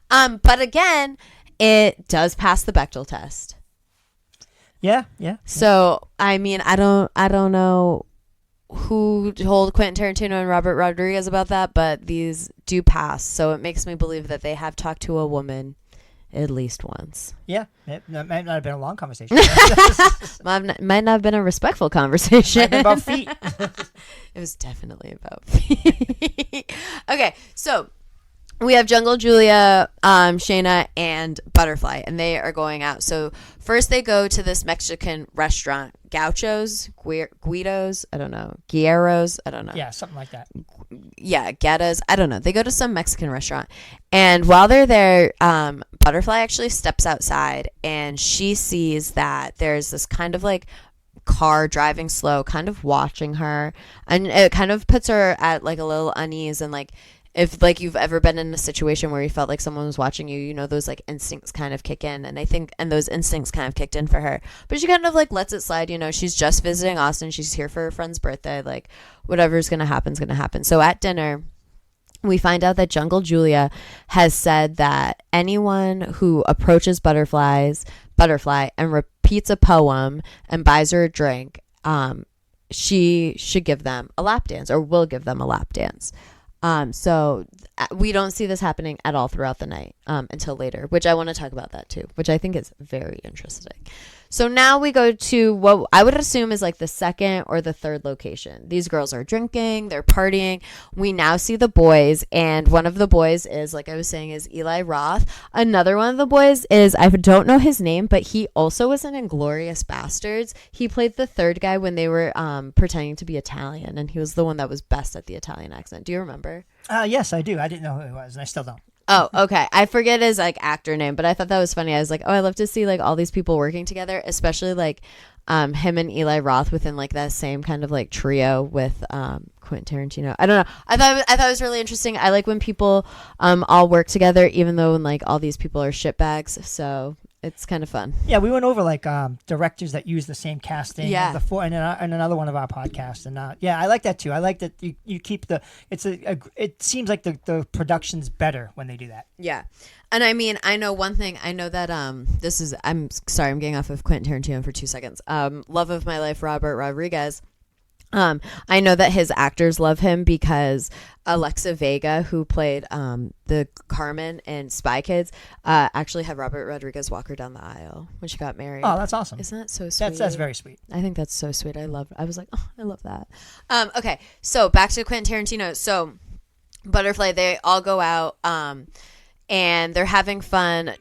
But again, it does pass the Bechdel test. Yeah. So, I mean, I don't know who told Quentin Tarantino and Robert Rodriguez about that, but these do pass. So it makes me believe that they have talked to a woman at least once. Yeah, it might not have been a long conversation. Might not have been a respectful conversation. About feet. It was definitely about feet. Okay, so we have Jungle Julia, Shayna, and Butterfly, and they are going out. So first they go to this Mexican restaurant, Gauchos, Guidos, I don't know, Guerreros, I don't know. Yeah, something like that. Yeah, Guetas, I don't know. They go to some Mexican restaurant, and while they're there, Butterfly actually steps outside, and she sees that there's this kind of like car driving slow, kind of watching her, and it kind of puts her at like a little unease. And like if like you've ever been in a situation where you felt like someone was watching you, those like instincts kind of kick in. And I think those instincts kind of kicked in for her, but she kind of like lets it slide. She's just visiting Austin, she's here for her friend's birthday, like whatever's gonna happen's gonna happen. So at dinner we find out that Jungle Julia has said that anyone who approaches Butterfly and repeats a poem and buys her a drink, she should give them a lap dance, or will give them a lap dance. So we don't see this happening at all throughout the night until later, which I want to talk about that too, which I think is very interesting. So now we go to what I would assume is like the second or the third location. These girls are drinking, they're partying. We now see the boys, and one of the boys is, like I was saying, is Eli Roth. Another one of the boys is, I don't know his name, but he also was in Inglourious Bastards. He played the third guy when they were pretending to be Italian, and he was the one that was best at the Italian accent. Do you remember? Yes, I do. I didn't know who it was, and I still don't. Oh, okay. I forget his like actor name, but I thought that was funny. I was like, oh, I love to see like all these people working together, especially like him and Eli Roth within like that same kind of like trio with Quentin Tarantino. I don't know. I thought it was really interesting. I like when people all work together, even though like all these people are shitbags. So it's kind of fun. Yeah, we went over like directors that use the same casting. Yeah, and another one of our podcasts, and I like that too. I like that you keep the. It seems like the production's better when they do that. Yeah, and I mean, I know one thing. I know that this is. I'm sorry, I'm getting off of Quentin Tarantino for 2 seconds. Love of my life, Robert Rodriguez. I know that his actors love him because Alexa Vega, who played the Carmen in Spy Kids, actually had Robert Rodriguez walk her down the aisle when she got married. Oh, that's awesome. Isn't that so sweet? That's very sweet. I think that's so sweet. I was like, oh, I love that. Okay, so back to Quentin Tarantino. So Butterfly, they all go out and they're having fun.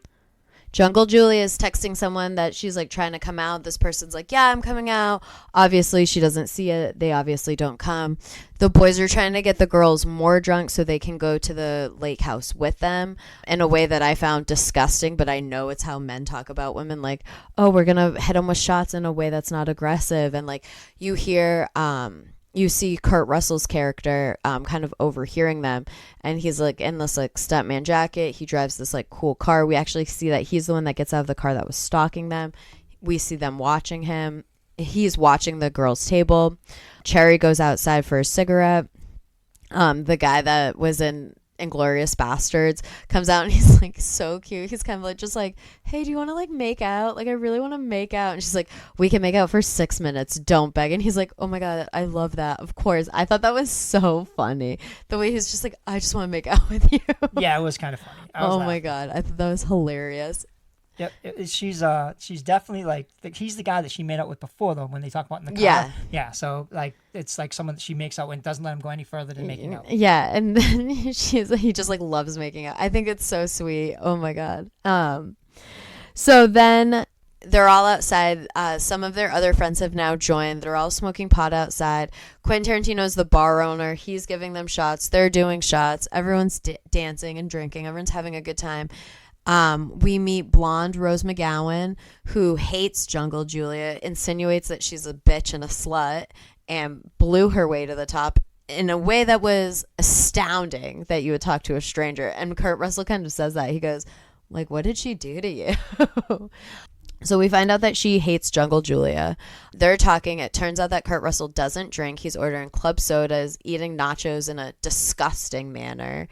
Jungle Julia is texting someone that she's like trying to come out. This person's like, yeah, I'm coming out. Obviously, she doesn't see it. They obviously don't come. The boys are trying to get the girls more drunk so they can go to the lake house with them in a way that I found disgusting, but I know it's how men talk about women. Like, oh, we're going to hit them with shots in a way that's not aggressive. And like you hear... you see Kurt Russell's character kind of overhearing them, and he's like in this like stuntman jacket. He drives this like cool car. We actually see that he's the one that gets out of the car that was stalking them. We see them watching him. He's watching the girls' table. Cherry goes outside for a cigarette. The guy that was in Inglourious Bastards, comes out and he's like so cute. He's kind of like just like, hey, do you want to like make out? Like I really want to make out. And she's like, we can make out for 6 minutes. Don't beg. And he's like, oh my God, I love that. Of course. I thought that was so funny. The way he's just like, I just want to make out with you. Yeah, it was kind of funny. Oh my God. I thought that was hilarious. Yep, she's definitely like he's the guy that she made out with before though when they talk about in the car. Yeah. So like it's like someone that she makes out with and doesn't let him go any further than making out. Yeah, and then he just like loves making out. I think it's so sweet. Oh my God. So then they're all outside. Some of their other friends have now joined. They're all smoking pot outside. Quentin Tarantino is the bar owner. He's giving them shots. They're doing shots. Everyone's dancing and drinking. Everyone's having a good time. We meet blonde Rose McGowan, who hates Jungle Julia, insinuates that she's a bitch and a slut, and blew her way to the top in a way that was astounding that you would talk to a stranger. And Kurt Russell kind of says that. He goes, like, what did she do to you? So we find out that she hates Jungle Julia. They're talking. It turns out that Kurt Russell doesn't drink. He's ordering club sodas, eating nachos in a disgusting manner,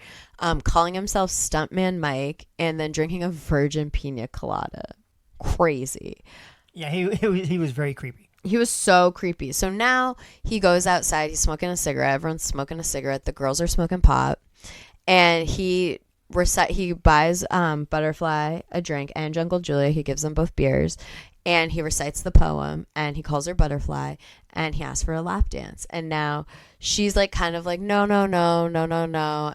calling himself Stuntman Mike, and then drinking a virgin pina colada. Crazy. Yeah, he was very creepy. He was so creepy. So now he goes outside. He's smoking a cigarette. Everyone's smoking a cigarette. The girls are smoking pot. And he buys Butterfly a drink and Jungle Julia. He gives them both beers, and he recites the poem, and he calls her Butterfly, and he asks for a lap dance. And now she's like kind of like no,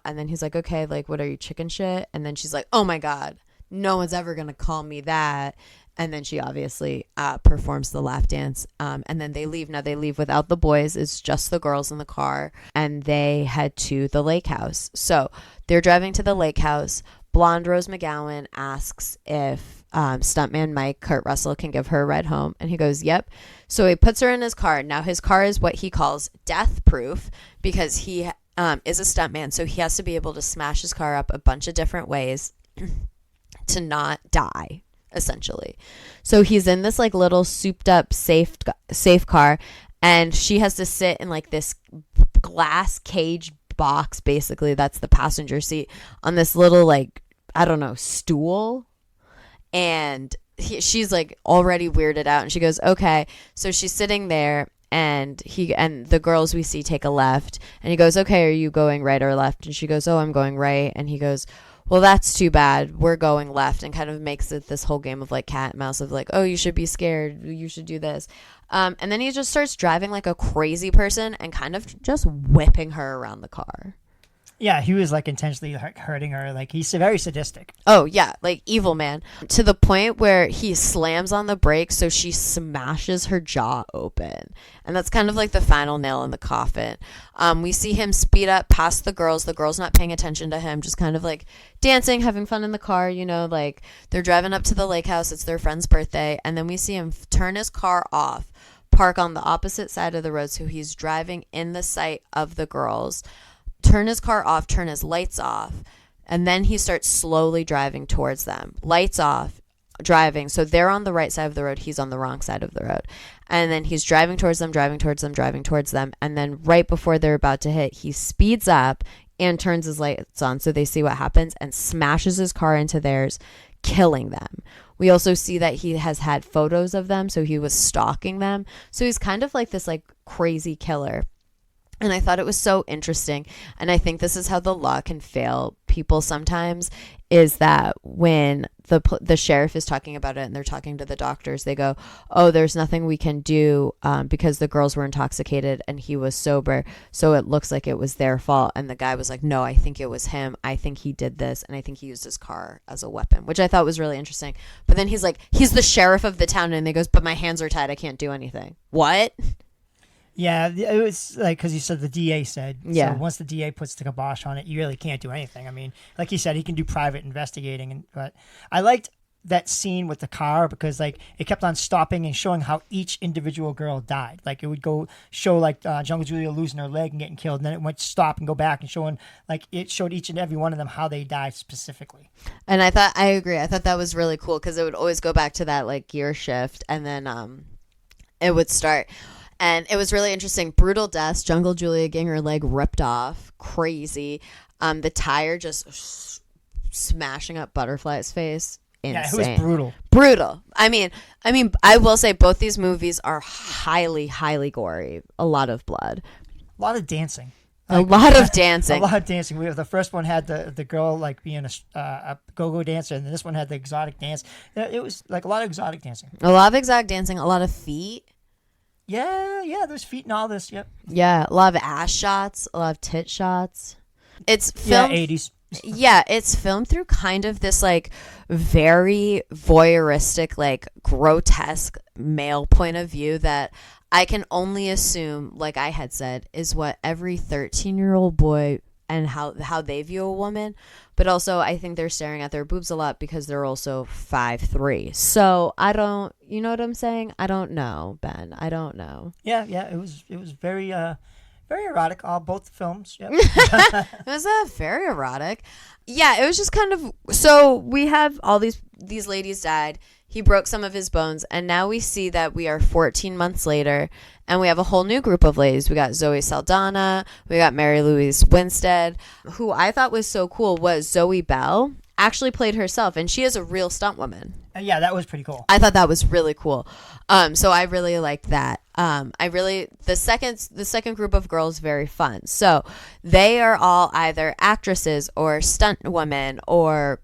and then he's like, okay, like what are you, chicken shit? And then she's like, oh my God, no one's ever gonna call me that. And then she obviously performs the lap dance, and then they leave. Now they leave without the boys. It's just the girls in the car, and they head to the lake house. So they're driving to the lake house. Blonde Rose McGowan asks if Stuntman Mike, Kurt Russell, can give her a ride home, and he goes, yep. So he puts her in his car. Now his car is what he calls death proof because he is a stuntman, so he has to be able to smash his car up a bunch of different ways to not die, essentially. So he's in this like little souped up safe car, and she has to sit in like this glass cage box, basically that's the passenger seat, on this little like, I don't know, stool. And she's like already weirded out, and she goes, okay. So she's sitting there, and the girls we see take a left, and he goes, okay, are you going right or left? And she goes, oh, I'm going right. And he goes, well, that's too bad, we're going left, and kind of makes it this whole game of like cat and mouse of like, oh, you should be scared, you should do this. And then he just starts driving like a crazy person and kind of just whipping her around the car. Yeah, he was like intentionally hurting her. Like he's very sadistic. Oh yeah, like evil man, to the point where he slams on the brakes so she smashes her jaw open, and that's kind of like the final nail in the coffin. We see him speed up past the girls not paying attention to him, just kind of like dancing, having fun in the car, you know, like they're driving up to the lake house. It's their friend's birthday, and then we see him turn his car off, park on the opposite side of the road, so he's driving in the sight of the girls, turn his car off, turn his lights off, and then he starts slowly driving towards them. Lights off, driving. So they're on the right side of the road, he's on the wrong side of the road. And then he's driving towards them. And then right before they're about to hit, he speeds up and turns his lights on so they see what happens, and smashes his car into theirs, killing them. We also see that he has had photos of them, so he was stalking them. So he's kind of like this like crazy killer. And I thought it was so interesting. And I think this is how the law can fail people sometimes, is that when the sheriff is talking about it and they're talking to the doctors, they go, oh, there's nothing we can do because the girls were intoxicated and he was sober. So it looks like it was their fault. And the guy was like, no, I think it was him. I think he did this. And I think he used his car as a weapon, which I thought was really interesting. But then he's like, he's the sheriff of the town. And he goes, but my hands are tied. I can't do anything. What? Yeah, it was like, because you said the DA said. Yeah. So once the DA puts the kibosh on it, you really can't do anything. I mean, like you said, he can do private investigating. But I liked that scene with the car because, like, it kept on stopping and showing how each individual girl died. Like, it would go show, like, Jungle Julia losing her leg and getting killed. And then it went stop and go back and showing, like, it showed each and every one of them how they died specifically. And I agree. I thought that was really cool because it would always go back to that, like, gear shift. And then it would start. And it was really interesting. Brutal deaths. Jungle Julia getting her leg ripped off. Crazy. The tire just smashing up Butterfly's face. Insane. Yeah, it was brutal. I mean, I will say both these movies are highly, highly gory. A lot of blood. A lot of dancing. A lot of dancing. A lot of dancing. The first one had the girl like being a go-go dancer, and then this one had the exotic dance. It was like a lot of exotic dancing. A lot of exotic dancing. A lot of feet. Yeah. There's feet and all this. Yep. Yeah, a lot of ass shots. A lot of tit shots. It's filmed. Yeah, 80s. Yeah, it's filmed through kind of this like very voyeuristic, like grotesque male point of view that I can only assume, like I had said, is what every 13-year-old boy and how they view a woman. But also I think they're staring at their boobs a lot because they're also 5'3". So I don't, you know what I'm saying? I don't know, Ben. I don't know. Yeah, it was very very erotic, both films. Yep. It was very erotic. Yeah, it was just kind of... So we have all these ladies died. He broke some of his bones. And now we see that we are 14 months later. And we have a whole new group of ladies. We got Zoe Saldana. We got Mary Louise Winstead. Who I thought was so cool was Zoe Bell. Actually played herself. And she is a real stunt woman. Yeah, that was pretty cool. I thought that was really cool. So I really liked that. The second group of girls, very fun. So they are all either actresses or stunt women or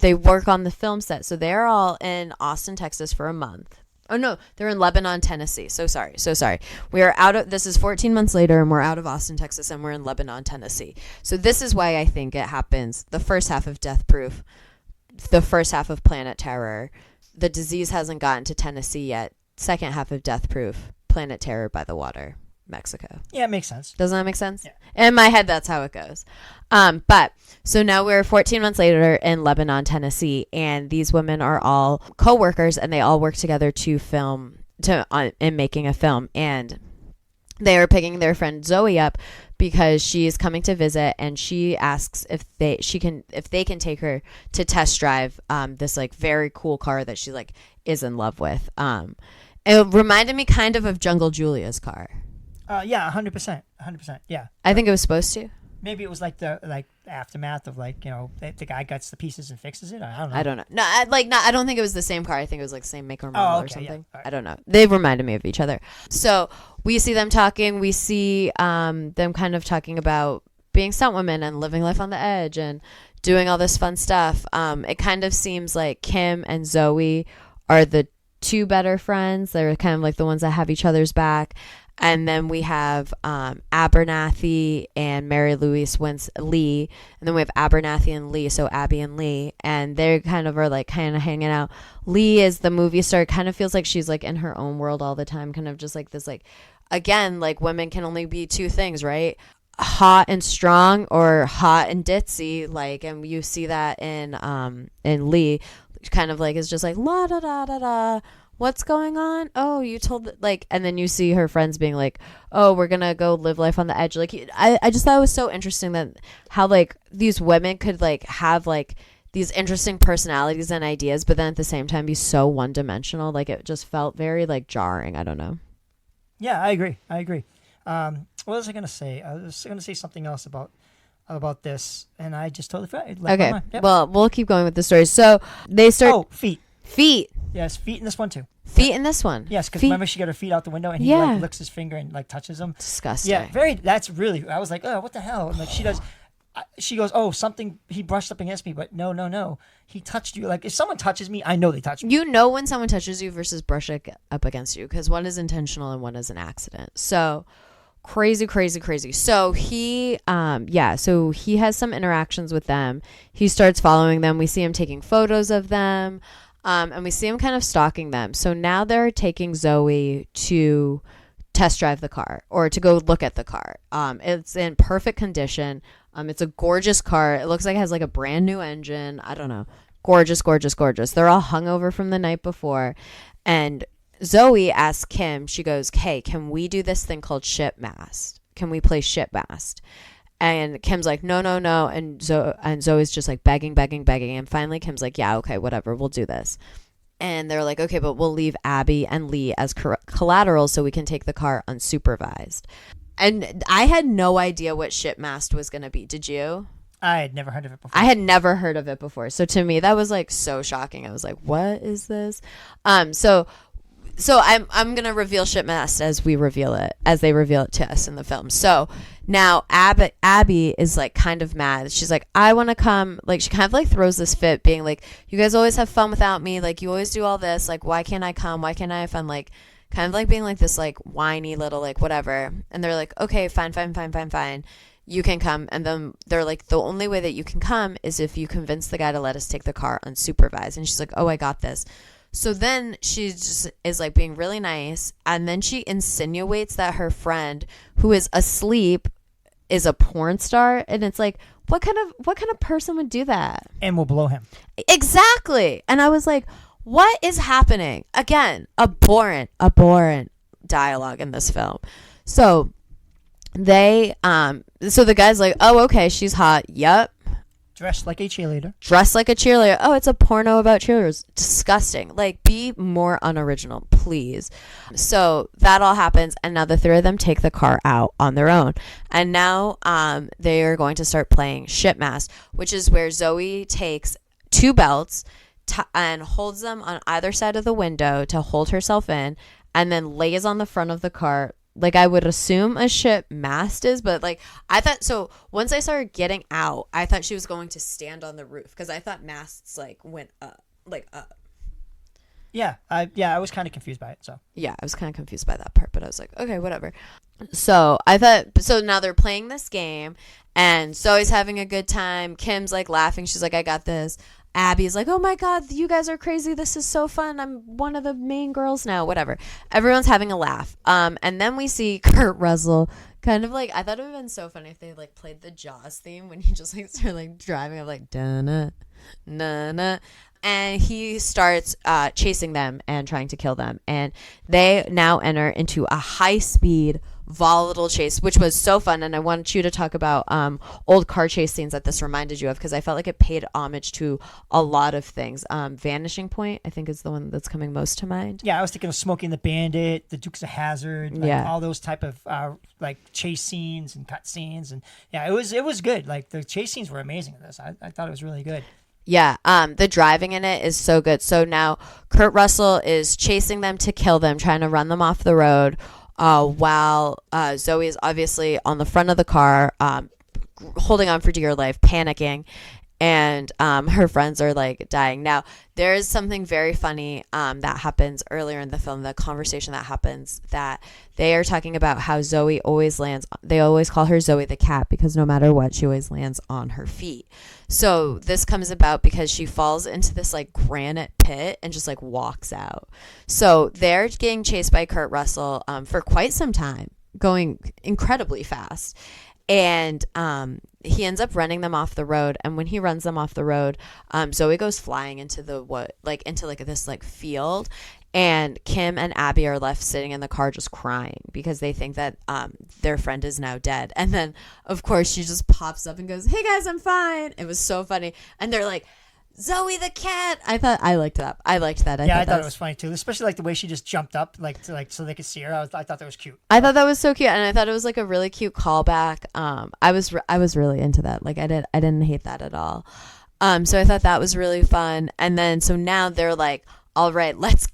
they work on the film set. So they're all in Austin, Texas for a month. Oh no, they're in Lebanon, Tennessee. So sorry. We are this is 14 months later and we're out of Austin, Texas and we're in Lebanon, Tennessee. So this is why I think it happens. The first half of Death Proof, the first half of Planet Terror. The disease hasn't gotten to Tennessee yet. Second half of Death Proof, Planet Terror by the water, Mexico. Yeah, it makes sense. Doesn't that make sense? Yeah. In my head, that's how it goes. But so now we're 14 months later in Lebanon, Tennessee, and these women are all co-workers and they all work together to film in making a film. And they are picking their friend Zoe up because she is coming to visit, and she asks if they can take her to test drive this like very cool car that she like is in love with. It reminded me kind of Jungle Julia's car. Yeah, 100%. Yeah. I think it was supposed to. Maybe it was like the aftermath of like, you know, the guy gets the pieces and fixes it. I don't know. I don't know. No, I don't think it was the same car. I think it was like the same make or model or something. Yeah. Right. I don't know. They reminded me of each other. So we see them talking. We see them kind of talking about being stunt women and living life on the edge and doing all this fun stuff. It kind of seems like Kim and Zoe are the two better friends. They're kind of like the ones that have each other's back. And then we have Abernathy and Mary Louise Lee. And then we have Abernathy and Lee, so Abby and Lee. And they kind of hanging out. Lee is the movie star. Kind of feels like she's like in her own world all the time. Kind of just like this, like, again, like women can only be two things, right? Hot and strong or hot and ditzy. Like, and you see that in Lee. Kind of like is just like la da da da da. What's going on? Oh, you told like, and then you see her friends being like, oh, we're gonna go live life on the edge. Like, I just thought it was so interesting that how like these women could like have like these interesting personalities and ideas, but then at the same time be so one dimensional. Like it just felt very like jarring. I don't know. Yeah, I agree. What was I gonna say? I was gonna say something else about this, and I just totally forgot. Okay, yep. Well, we'll keep going with the story. So they start. Oh, feet. Yes, feet in this one too. Feet in this one. Yes, because remember she got her feet out the window and he like licks his finger and like touches them. Disgusting. Yeah, that's really. I was like, oh, what the hell? And like she does. She goes, oh, something. He brushed up against me, but no. He touched you. Like if someone touches me, I know they touched me. You know when someone touches you versus brush up against you because one is intentional and one is an accident. So crazy. So he has some interactions with them. He starts following them. We see him taking photos of them. And we see him kind of stalking them. So now they're taking Zoe to test drive the car or to go look at the car. It's in perfect condition. It's a gorgeous car. It looks like it has like a brand new engine. I don't know. Gorgeous. They're all hungover from the night before. And Zoe asks Kim, she goes, hey, can we do this thing called shipmast? Can we play shipmast? And Kim's like, no. And Zoe's just like begging. And finally Kim's like, yeah, okay, whatever. We'll do this. And they're like, okay, but we'll leave Abby and Lee as collateral so we can take the car unsupervised. And I had no idea what shipmast was going to be. Did you? I had never heard of it before. I had never heard of it before. So to me, that was like so shocking. I was like, what is this? So I'm gonna reveal Shipmaster as they reveal it to us in the film. So now Abby is like kind of mad. She's like, I want to come. Like she kind of like throws this fit, being like, you guys always have fun without me. Like you always do all this. Like why can't I come? Why can't I have fun? Like kind of like being like this like whiny little like whatever. And they're like, okay, fine. You can come. And then they're like, the only way that you can come is if you convince the guy to let us take the car unsupervised. And she's like, oh, I got this. So then she just is like being really nice. And then she insinuates that her friend who is asleep is a porn star. And it's like, what kind of person would do that? And will blow him. Exactly. And I was like, what is happening? Again, abhorrent dialogue in this film. So so the guy's like, oh, okay, she's hot. Yep. Dressed like a cheerleader. Oh, it's a porno about cheerleaders. Disgusting. Like, be more unoriginal, please. So that all happens, and now the three of them take the car out on their own. And now they are going to start playing Shipmaster, which is where Zoe takes two belts and holds them on either side of the window to hold herself in, and then lays on the front of the car like I would assume a ship mast is, but like I thought, so once I started getting out, I thought she was going to stand on the roof because I thought masts like went up, like up. Yeah, I was kind of confused by it. So yeah, I was kind of confused by that part, but I was like, okay, whatever. So I thought, so now they're playing this game, and Zoe's having a good time. Kim's like laughing. She's like, I got this. Abby's like, oh my God, you guys are crazy. This is so fun. I'm one of the main girls now. Whatever. Everyone's having a laugh. And then we see Kurt Russell kind of like, I thought it would have been so funny if they like played the Jaws theme when he just like started like driving up like da-na, na-na. And he starts chasing them and trying to kill them. And they now enter into a high-speed, volatile chase, which was so fun. And I want you to talk about old car chase scenes that this reminded you of, because I felt like it paid homage to a lot of things. Vanishing Point, I think, is the one that's coming most to mind. Yeah, I was thinking of Smoking the Bandit, The Dukes of Hazzard, all those type of like chase scenes and cut scenes. And yeah, it was good. Like the chase scenes were amazing in this. I thought it was really good. Yeah, the driving in it is so good. So now Kurt Russell is chasing them to kill them, trying to run them off the road, while Zoe is obviously on the front of the car, holding on for dear life, panicking, and her friends are like dying. Now, there is something very funny that happens earlier in the film, the conversation that happens, that they are talking about how Zoe always lands, they always call her Zoe the cat because no matter what, she always lands on her feet. So this comes about because she falls into this like granite pit and just like walks out. So they're getting chased by Kurt Russell for quite some time, going incredibly fast. And he ends up running them off the road. And when he runs them off the road, Zoe goes flying into this like field. And Kim and Abby are left sitting in the car just crying because they think that their friend is now dead. And then, of course, she just pops up and goes, "Hey, guys, I'm fine." It was so funny. And they're like, "Zoe the cat." I liked that. I thought it was funny, too, especially like the way she just jumped up so they could see her. I thought that was cute. I thought that was so cute. And I thought it was like a really cute callback. I was really into that. Like I didn't hate that at all. So I thought that was really fun. And then, so now they're like, all right, let's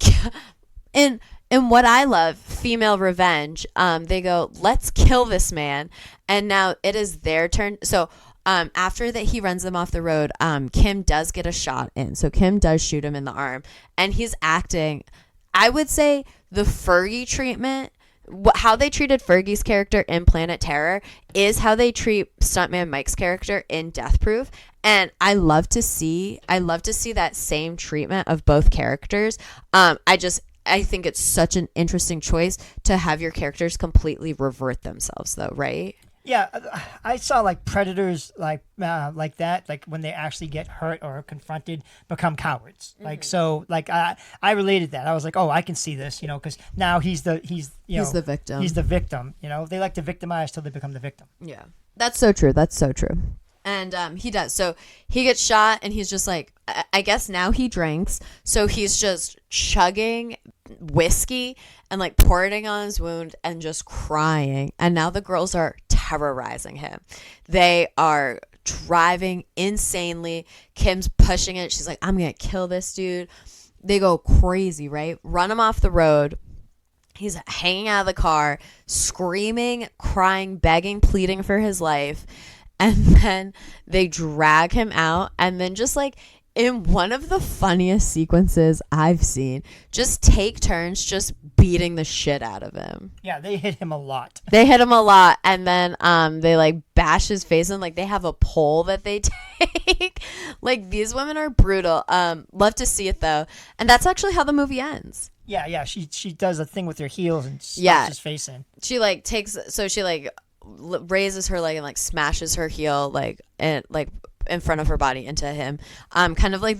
in what I love, female revenge, they go, let's kill this man. And now it is their turn. So after that he runs them off the road, Kim does get a shot in. So Kim does shoot him in the arm, and he's acting, I would say, the Fergie treatment. How they treated Fergie's character in Planet Terror is how they treat Stuntman Mike's character in Death Proof. And I love to see that same treatment of both characters. I think it's such an interesting choice to have your characters completely revert themselves, though, right? Yeah, I saw like predators like that, like when they actually get hurt or confronted, become cowards. Mm-hmm. Like so, like I related that. I was like, oh, I can see this, because now he's the victim. He's the victim. They like to victimize till they become the victim. Yeah, that's so true. And he does. So he gets shot, and he's just like, I guess now he drinks. So he's just chugging whiskey and like pouring on his wound and just crying. And now the girls are terrorizing him. They are driving insanely. Kim's pushing it. She's like, I'm going to kill this dude. They go crazy, right? Run him off the road. He's hanging out of the car, screaming, crying, begging, pleading for his life. And then they drag him out. And then just like in one of the funniest sequences I've seen, just take turns just beating the shit out of him. Yeah, they hit him a lot. And then they like bash his face in. Like they have a pole that they take. Like these women are brutal. Love to see it though. And that's actually how the movie ends. Yeah. She does a thing with her heels and smacks his face in. She like raises her leg and like smashes her heel like in front of her body into him. Kind of like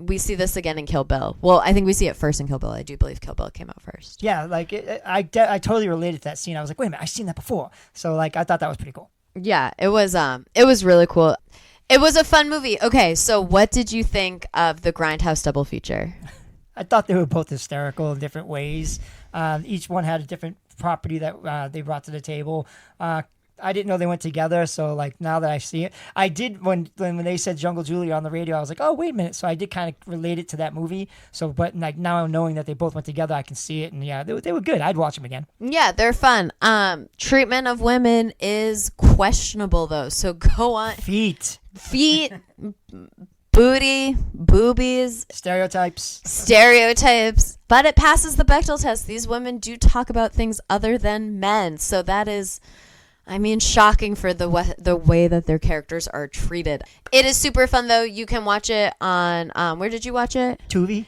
we see this again in Kill Bill. Well, I think we see it first in Kill Bill. I do believe Kill Bill came out first. Yeah, like I totally related to that scene. I was like, wait a minute, I've seen that before. So like I thought that was pretty cool. Yeah, it was really cool. It was a fun movie. Okay, so what did you think of the Grindhouse double feature? I thought they were both hysterical in different ways. Each one had a different property that they brought to the table. I didn't know they went together, so like now that I see it, I did when they said Jungle Julia on the radio, I was like, oh wait a minute. So I did kind of relate it to that movie. So, but like now knowing that they both went together, I can see it, and yeah, they were good. I'd watch them again. Yeah, they're fun. Treatment of women is questionable though, so go on. Feet, booty, boobies, stereotypes, but it passes the Bechdel test. These women do talk about things other than men, so that is, I mean, shocking for the way that their characters are treated. It is super fun though. You can watch it on where did you watch it? Tubi,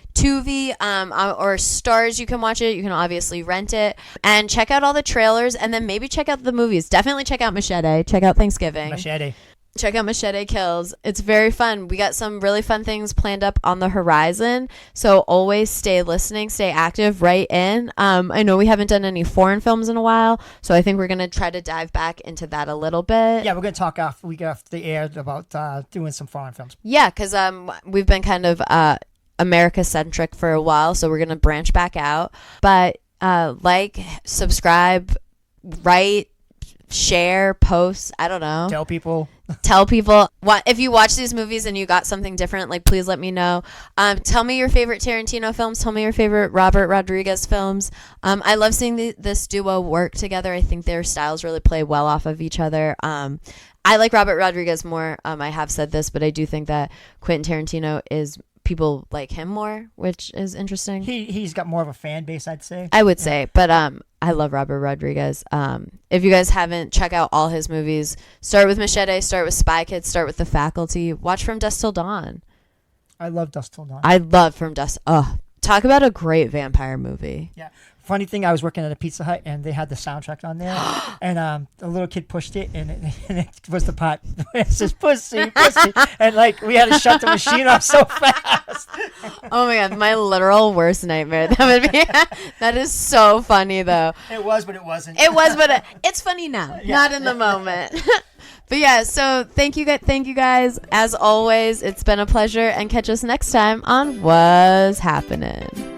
or Stars. You can watch it. You can obviously rent it and check out all the trailers, and then maybe check out the movies. Definitely check out Machete. Check out Thanksgiving. Check out Machete Kills. It's very fun. We got some really fun things planned up on the horizon. So always stay listening, stay active, write in. I know we haven't done any foreign films in a while, so I think we're going to try to dive back into that a little bit. Yeah, we're going to talk after we get off the air about doing some foreign films. Yeah, because we've been kind of America-centric for a while, so we're going to branch back out. But like, subscribe, write, share, post, I don't know. Tell people. If you watch these movies and you got something different, like, please let me know. Tell me your favorite Tarantino films. Tell me your favorite Robert Rodriguez films. I love seeing this duo work together. I think their styles really play well off of each other. I like Robert Rodriguez more. I have said this, but I do think that Quentin Tarantino is, people like him more, which is interesting. He's got more of a fan base, I'd say. I would say, but I love Robert Rodriguez. If you guys haven't, check out all his movies. Start with Machete, start with Spy Kids, start with The Faculty. Watch From Dusk Till Dawn. I love Dusk Till Dawn. I love From Dusk. Oh, talk about a great vampire movie. Yeah. Funny thing, I was working at a Pizza Hut and they had the soundtrack on there, and a little kid pushed it, and it was the part. It says pussy, and like we had to shut the machine off so fast. Oh my god, my literal worst nightmare. That is so funny though. It was, but it wasn't. It was, but it's funny now, not in the moment. But yeah, so thank you guys. As always, it's been a pleasure, and catch us next time on Woz Happening.